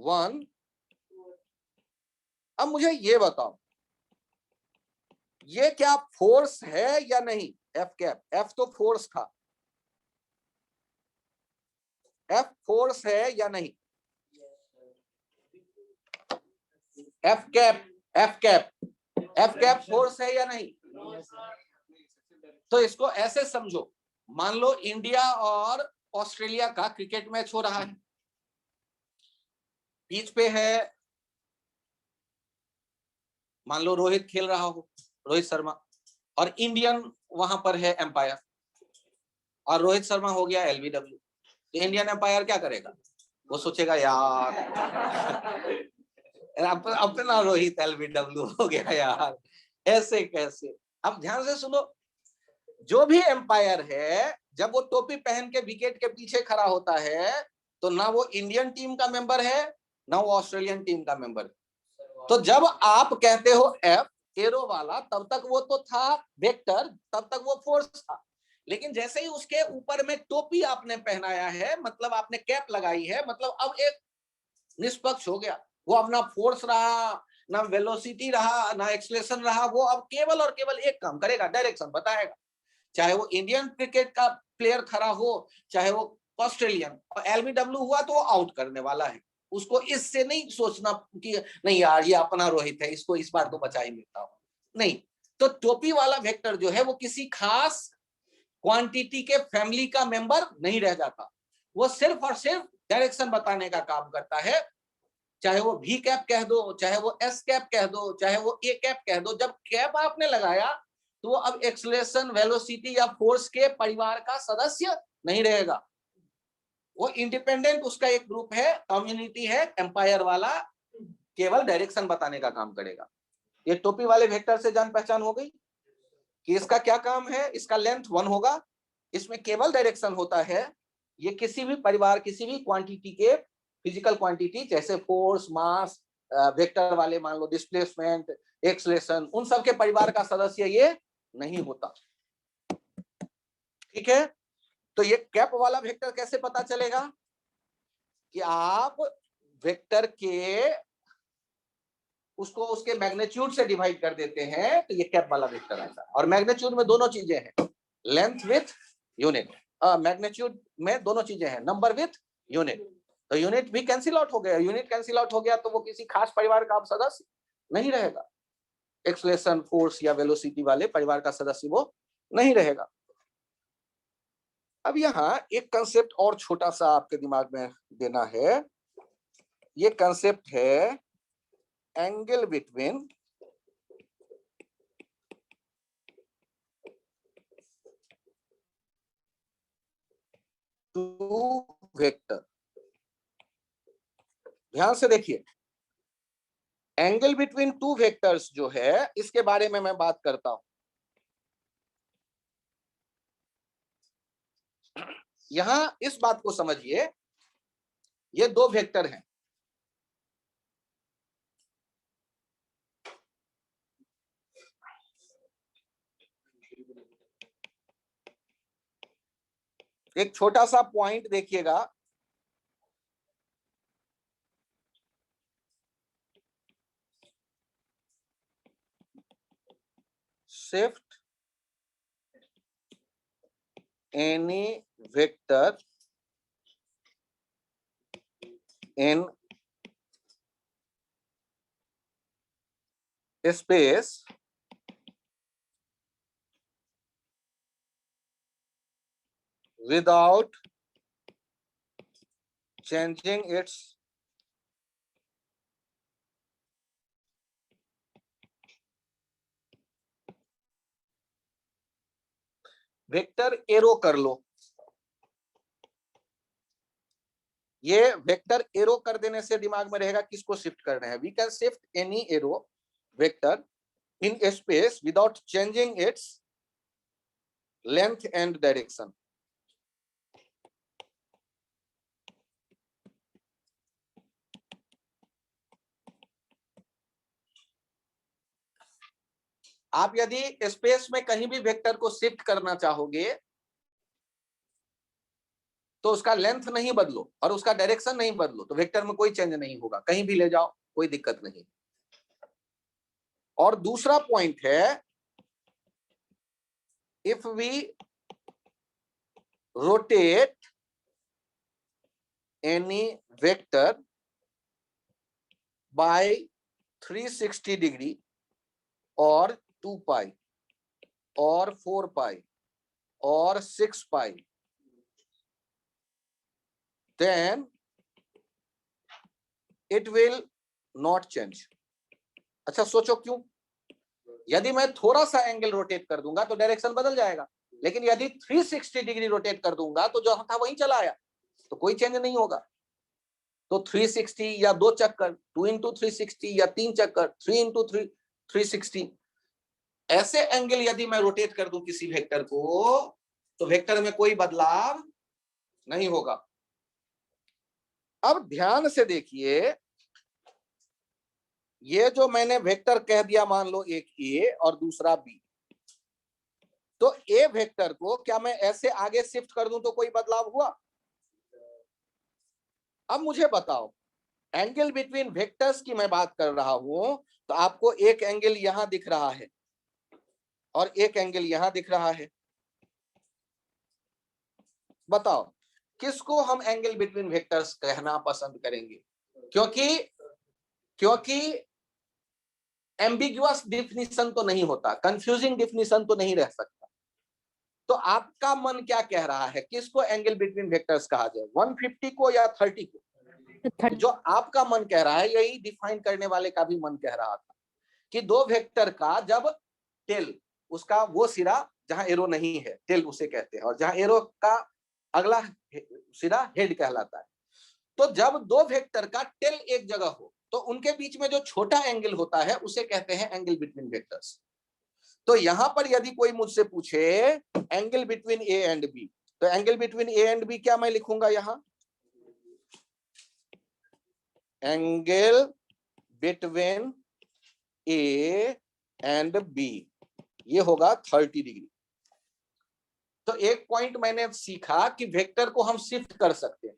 1। अब मुझे ये बताओ, ये क्या फोर्स है या नहीं? एफ कैप, एफ तो फोर्स था, एफ फोर्स है या नहीं? F cap, F cap, F cap force है या नहीं? तो इसको ऐसे समझो, मान लो इंडिया और ऑस्ट्रेलिया का क्रिकेट मैच हो रहा है, पिच पे है, मान लो रोहित खेल रहा हो, रोहित शर्मा, और इंडियन वहां पर है एम्पायर, और रोहित शर्मा हो गया एलबीडब्ल्यू। तो इंडियन एम्पायर क्या करेगा? वो सोचेगा यार अपना रोहित एलबीडब्ल्यू हो गया यार, ऐसे कैसे? अब ध्यान से सुनो, जो भी एम्पायर है, जब वो टोपी पहन के विकेट के पीछे खड़ा होता है, तो ना वो इंडियन टीम का मेंबर है, ना वो ऑस्ट्रेलियन टीम का मेंबर है। तो जब आप कहते हो एफ एरो वाला, तब तक वो तो था वेक्टर, तब तक वो फोर्स था। लेकिन जैसे ही उसके ऊपर में टोपी आपने पहनाया है, मतलब आपने कैप लगाई है, मतलब अब एक निष्पक्ष हो गया। वो अपना फोर्स रहा, ना वेलोसिटी रहा, ना एक्सलेशन रहा, वो अब केवल और केवल एक काम करेगा, डायरेक्शन बताएगा। चाहे वो इंडियन क्रिकेट का प्लेयर खड़ा हो, चाहे वो ऑस्ट्रेलियन, और एलबीडब्ल्यू हुआ तो वो आउट करने वाला है। उसको इससे नहीं सोचना कि नहीं यार ये अपना रोहित है, इसको इस बार तो बचा ही लेता हूं, नहीं। तो टोपी वाला वेक्टर जो है वो किसी खास क्वांटिटी के फैमिली का मेंबर नहीं रह जाता, वो सिर्फ और सिर्फ डायरेक्शन बताने का काम करता है। चाहे वो भी कैप कह दो, चाहे वो एस कैप कह दो, चाहे वो ए कैप कह दो, जब कैप आपने लगाया तो वो अब एक्सलेशन, वेलोसिटी या फोर्स के परिवार का सदस्य नहीं रहेगा, वो इंडिपेंडेंट उसका एक ग्रुप है, कम्युनिटी है, एम्पायर वाला, केवल डायरेक्शन बताने का काम करेगा। ये टोपी वाले वेक्टर से जान पहचान हो गई कि इसका क्या काम है। इसका लेंथ 1 होगा, इसमें केवल डायरेक्शन होता है। ये किसी भी परिवार, किसी भी क्वांटिटी के, फिजिकल क्वांटिटी जैसे फोर्स, मास, वेक्टर वाले मान लो डिस्प्लेसमेंट, एक्सलेशन, उन सब के परिवार का सदस्य ये नहीं होता। ठीक है, तो ये कैप वाला वेक्टर कैसे पता चलेगा? कि आप वेक्टर के उसको उसके मैग्नीट्यूड से डिवाइड कर देते हैं, तो ये कैप वाला वेक्टर आता है। और मैग्नीट्यूड में दोनों चीजें हैं, लेंथ विथ यूनिट। मैग्नीट्यूड में दोनों चीजें हैं, नंबर विथ यूनिट। तो यूनिट भी कैंसिल आउट हो गया, यूनिट कैंसिल आउट हो गया तो वो किसी खास परिवार का आप सदस्य नहीं रहेगा, एक्सलेशन, फोर्स या वेलोसिटी वाले परिवार का सदस्य वो नहीं रहेगा। अब यहाँ एक कंसेप्ट और छोटा सा आपके दिमाग में देना है, ये कंसेप्ट है एंगल बिटवीन टू वेक्टर। ध्यान से देखिए, एंगल बिटवीन टू वेक्टर्स जो है इसके बारे में मैं बात करता हूं। यहां इस बात को समझिए, ये दो वेक्टर हैं, एक छोटा सा पॉइंट देखिएगा, shift any vector in space without changing its vector arrow कर लो। ये वेक्टर एरो कर देने से दिमाग में रहेगा किसको शिफ्ट करना है। We can shift any arrow vector in space without changing its length and direction. आप यदि स्पेस में कहीं भी वेक्टर को शिफ्ट करना चाहोगे तो उसका लेंथ नहीं बदलो और उसका डायरेक्शन नहीं बदलो तो वेक्टर में कोई चेंज नहीं होगा, कहीं भी ले जाओ कोई दिक्कत नहीं। और दूसरा पॉइंट है, if we rotate any vector by 360 degree और 2 पाई और 4 पाई और 6 पाई, then it will not change। अच्छा सोचो क्यों? यदि मैं थोड़ा सा एंगल रोटेट कर दूंगा तो डायरेक्शन बदल जाएगा, लेकिन यदि 360 डिग्री रोटेट कर दूंगा तो जो था वहीं चला आया, तो कोई चेंज नहीं होगा। तो 360 या 2 चक्कर 2 इंटू 360 या 3 चक्कर 3 इंटू 360, ऐसे एंगल यदि मैं रोटेट कर दूं किसी वेक्टर को तो वेक्टर में कोई बदलाव नहीं होगा। अब ध्यान से देखिए, ये जो मैंने वेक्टर कह दिया, मान लो एक ए और दूसरा बी, तो ए वेक्टर को क्या मैं ऐसे आगे शिफ्ट कर दूं तो कोई बदलाव हुआ? अब मुझे बताओ, एंगल बिटवीन वेक्टर्स की मैं बात कर रहा हूं, तो आपको एक एंगल यहां दिख रहा है और एक एंगल यहां दिख रहा है। बताओ किसको हम एंगल बिटवीन वेक्टर्स कहना पसंद करेंगे? क्योंकि एम्बिगुअस डिफिनीशन तो नहीं होता, कंफ्यूजिंग डिफिनीशन तो नहीं रह सकता। तो आपका मन क्या कह रहा है, किसको एंगल बिटवीन वेक्टर्स कहा जाए, 150 को या 30 को? जो आपका मन कह रहा है यही डिफाइन करने वाले का भी मन कह रहा था कि दो वेक्टर का जब टेल, उसका वो सिरा जहां एरो नहीं है टेल उसे कहते हैं, और जहां एरो का अगला सिरा हेड कहलाता है। तो जब दो वेक्टर का टेल एक जगह हो तो उनके बीच में जो छोटा एंगल होता है उसे कहते हैं एंगल बिटवीन वेक्टर्स। तो यहां पर यदि कोई मुझसे पूछे angle between A and B, तो angle between A and B क्या मैं लिखूंगा यहां? Angle between A and B, ये होगा 30 डिग्री। तो एक पॉइंट मैंने सीखा कि वेक्टर को हम शिफ्ट कर सकते हैं,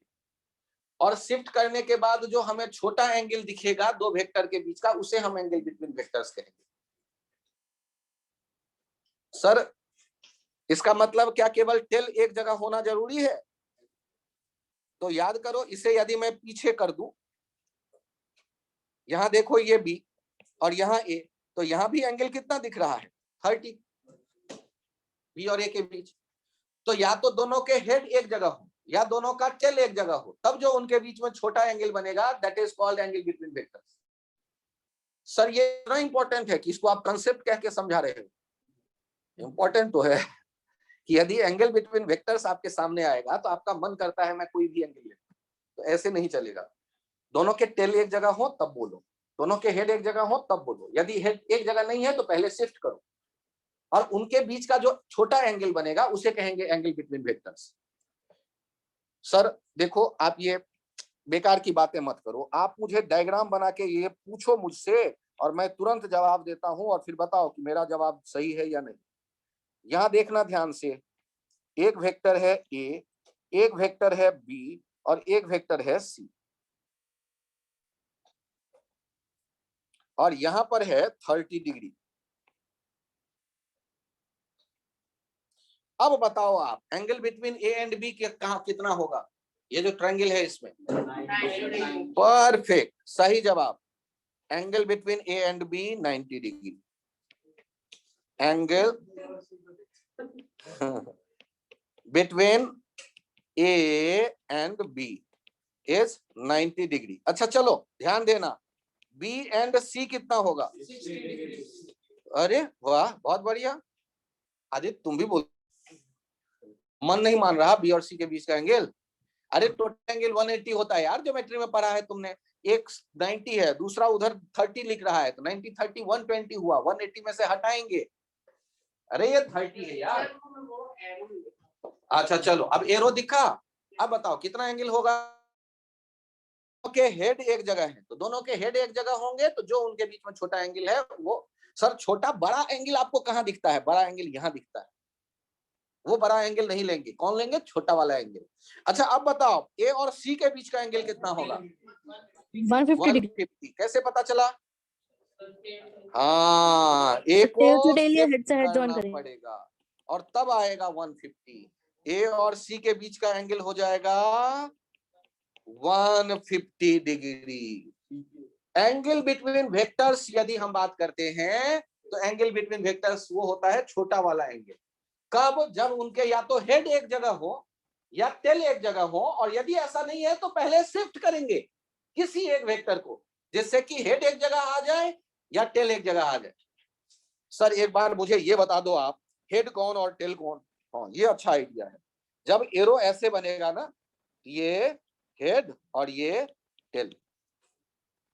और शिफ्ट करने के बाद जो हमें छोटा एंगल दिखेगा दो वेक्टर के बीच का, उसे हम एंगल बिटवीन वेक्टर्स कहेंगे। सर इसका मतलब क्या केवल टेल एक जगह होना जरूरी है? तो याद करो, इसे यदि मैं पीछे कर दूं, यहां देखो ये बी और यहां ए, तो यहां भी एंगल कितना दिख रहा है? 30, बी और ए के बीच। तो या तो दोनों के हेड एक जगह हो या दोनों का टेल एक जगह हो, तब जो उनके बीच में छोटा एंगल बनेगा that is called angle between vectors. Sir ये इतना इंपॉर्टेंट है कि इसको आप कंसेप्ट कह के समझा रहे हो? इंपॉर्टेंट तो है कि यदि एंगल बिटवीन वेक्टर्स आपके सामने आएगा तो आपका मन करता है मैं कोई भी एंगल ले, तो ऐसे नहीं चलेगा। दोनों के टेल एक जगह हो तब बोलो, दोनों के हेड एक जगह हो तब बोलो। यदि हेड एक जगह नहीं है तो पहले शिफ्ट करो, और उनके बीच का जो छोटा एंगल बनेगा उसे कहेंगे एंगल बिटवीन वेक्टर्स। सर देखो, आप ये बेकार की बातें मत करो, आप मुझे डायग्राम बना के ये पूछो मुझसे और मैं तुरंत जवाब देता हूं, और फिर बताओ कि मेरा जवाब सही है या नहीं। यहां देखना ध्यान से, एक वेक्टर है ए, एक वेक्टर है बी, और एक वेक्टर है सी, और यहां पर है 30 डिग्री। अब बताओ आप, angle between A and B कहां कितना होगा? ये जो ट्रायंगल है इसमें, परफेक्ट, सही जवाब। Angle between A and B 90 degree. Angle between A and B is 90 degree. अच्छा चलो ध्यान देना, बी एंड सी कितना होगा? अरे वाह, बहुत बढ़िया। आदित्य तुम भी बोल, मन नहीं मान रहा बी और सी के बीच का एंगल। अरे टोटल एंगल 180 होता है यार, ज्योमेट्री में पढ़ा है तुमने। एक 90 है, दूसरा उधर 30 लिख रहा है, तो 90 30 120 हुआ, 180 में से हटाएंगे। अरे ये 30 है यार। अच्छा चलो, अब एरो दिखा, अब बताओ कितना एंगल होगा? के हेड एक जगह है तो दोनों के हेड एक जगह होंगे, तो जो उनके बीच में छोटा एंगल है वो, सर छोटा बड़ा एंगल आपको कहां दिखता है? बड़ा एंगल यहां दिखता है, वो बड़ा एंगल नहीं लेंगे, कौन लेंगे? छोटा वाला एंगल। अच्छा अब बताओ, ए और सी के बीच का एंगल कितना होगा? 150 डिग्री। 150। कैसे पता चला? हाँ, ए को टेल से टेल या shift हेड से हेड जॉइन करना करेंगे। पड़ेगा और तब आएगा 150। ए और सी के बीच का एंगल हो जाएगा 150 डिग्री। एंगल बिटवीन वेक्टर्स यदि हम बात करते हैं तो एंगल बिटवीन वेक्टर्स वो होता है छोटा वाला एंगल। कब? जब उनके या तो हेड एक जगह हो या टेल एक जगह हो, और यदि ऐसा नहीं है तो पहले शिफ्ट करेंगे किसी एक वेक्टर को, जिससे कि हेड एक जगह आ जाए या टेल एक जगह आ जाए। सर एक बार मुझे ये बता दो आप, हेड कौन और टेल कौन? हाँ ये अच्छा आइडिया है। जब एरो ऐसे बनेगा ना, ये हेड और ये टेल,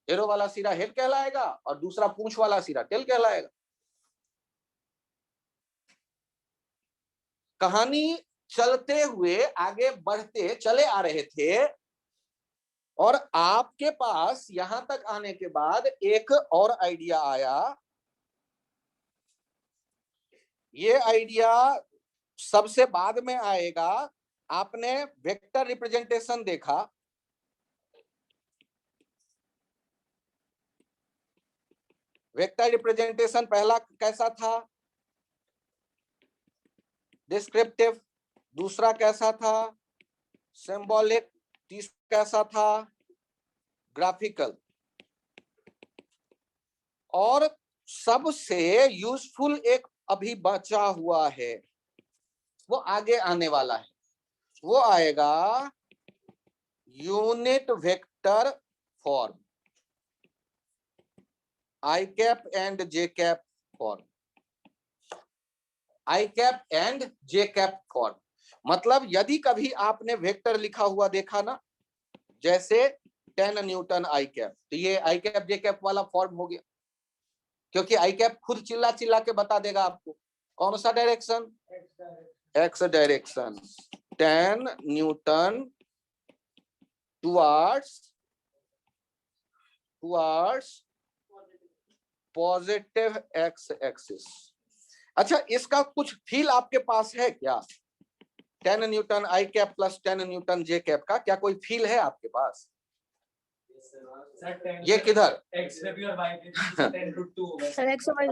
एरो वाला सिरा हेड कहलाएगा और दूसरा पूंछ वाला सिरा टेल कहलाएगा। कहानी चलते हुए आगे बढ़ते चले आ रहे थे, और आपके पास यहां तक आने के बाद एक और आइडिया आया। ये आइडिया सबसे बाद में आएगा। आपने वेक्टर रिप्रेजेंटेशन देखा, वेक्टर रिप्रेजेंटेशन पहला कैसा था? डिस्क्रिप्टिव। दूसरा कैसा था? सिंबॉलिक। तीसरा कैसा था? ग्राफिकल। और सबसे यूजफुल एक अभी बचा हुआ है, वो आगे आने वाला है, वो आएगा unit vector form, I cap and J cap form. I cap and J cap form मतलब यदि कभी आपने वेक्टर लिखा हुआ देखा ना, जैसे 10 न्यूटन आई कैप, तो ये आई कैप जे कैप वाला फॉर्म हो गया, क्योंकि आई कैप खुद चिल्ला चिल्ला के बता देगा आपको कौन सा direction, x direction, 10 newton towards positive x axis. अच्छा इसका कुछ फील आपके पास है क्या? 10 न्यूटन आई कैप प्लस 10 न्यूटन जे कैप का क्या कोई फील है आपके पास? ये किधर? सर एक्स और वाई।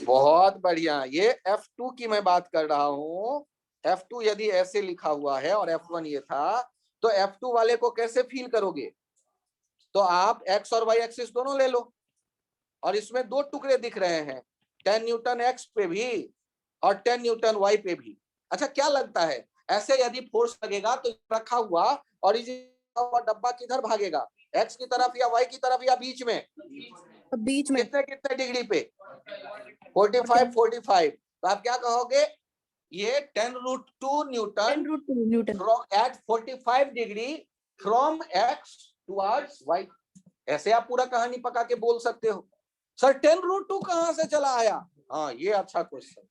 बहुत बढ़िया, ये F2 की मैं बात कर रहा हूँ। F2 यदि ऐसे लिखा हुआ है और F1 ये था, तो F2 वाले को कैसे फील करोगे? तो आप एक्स और वाई एक्सिस दोनों ले लो, और इसमें दो टुकड़े दिख रहे हैं, 10 न्यूटन एक्स पे भी और 10 न्यूटन वाई पे भी। अच्छा क्या लगता है, ऐसे यदि फोर्स लगेगा तो रखा हुआ ओरिजिन डब्बा किधर भागेगा? एक्स की तरफ या वाई की तरफ या बीच में? बीच में। कितने कितने डिग्री पे? 45 तो आप क्या कहोगे? ये 10√2 newton √2 newton at 45 degree from X towards y। ऐसे आप पूरा कहानी पका के बोल सकते हो। सर 10√2 कहां से चला आया? हाँ, ये अच्छा क्वेश्चन,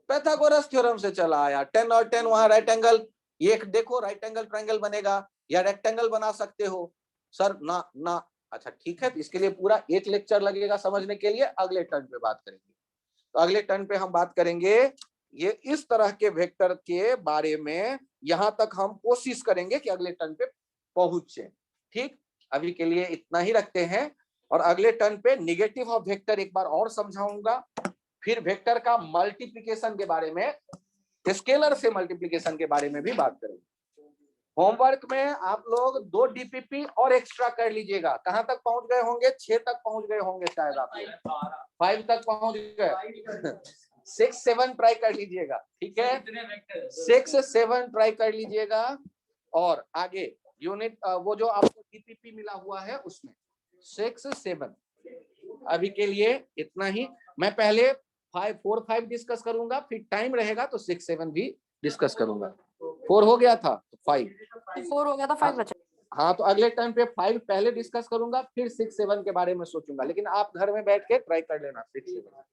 पाइथागोरस थ्योरम से चला आया। 10 और 10 वहां राइट एंगल, ये देखो राइट एंगल ट्रायंगल बनेगा या रेक्टेंगल बना सकते हो। सर ना ना, अच्छा ठीक है, तो इसके लिए पूरा एक लेक्चर लगेगा समझने के लिए, अगले टर्न पे बात करेंगे। तो अगले टर्न पे हम बात करेंगे ये इस तरह के वेक्टर के बारे में, यहां तक हम कोशिश करेंगे कि अगले टर्न पे पहुंचे। ठीक, अभी के लिए इतना ही रखते हैं, और अगले टर्न पे नेगेटिव ऑफ वेक्टर एक बार और समझाऊंगा, फिर वेक्टर का मल्टीप्लिकेशन के बारे में, स्केलर से मल्टीप्लिकेशन के बारे में भी बात करेंगे। होमवर्क में आप लोग 2 डीपीपी और एक्स्ट्रा कर लीजिएगा। कहां तक पहुंच गए होंगे? 6 तक पहुंच गए होंगे शायद, आप 5 तक पहुंच गए। 6 7 ट्राई कर लीजिएगा, ठीक है, 6 7 ट्राई कर लीजिएगा। और आगे यूनिट वो जो आपको डीपीपी मिला हुआ है उसमें 6 7। अभी के लिए इतना ही। मैं पहले 4 5 डिस्कस करूंगा, फिर टाइम रहेगा तो 6 7 भी डिस्कस करूंगा। 4 हो गया था तो 5, 4 हो गया था, 5 बचा। हाँ, तो अगले टाइम पे 5 पहले डिस्कस करूंगा, फिर 6 7 के बारे में सोचूंगा। लेकिन आप घर में बैठ के ट्राई कर लेना 6 7।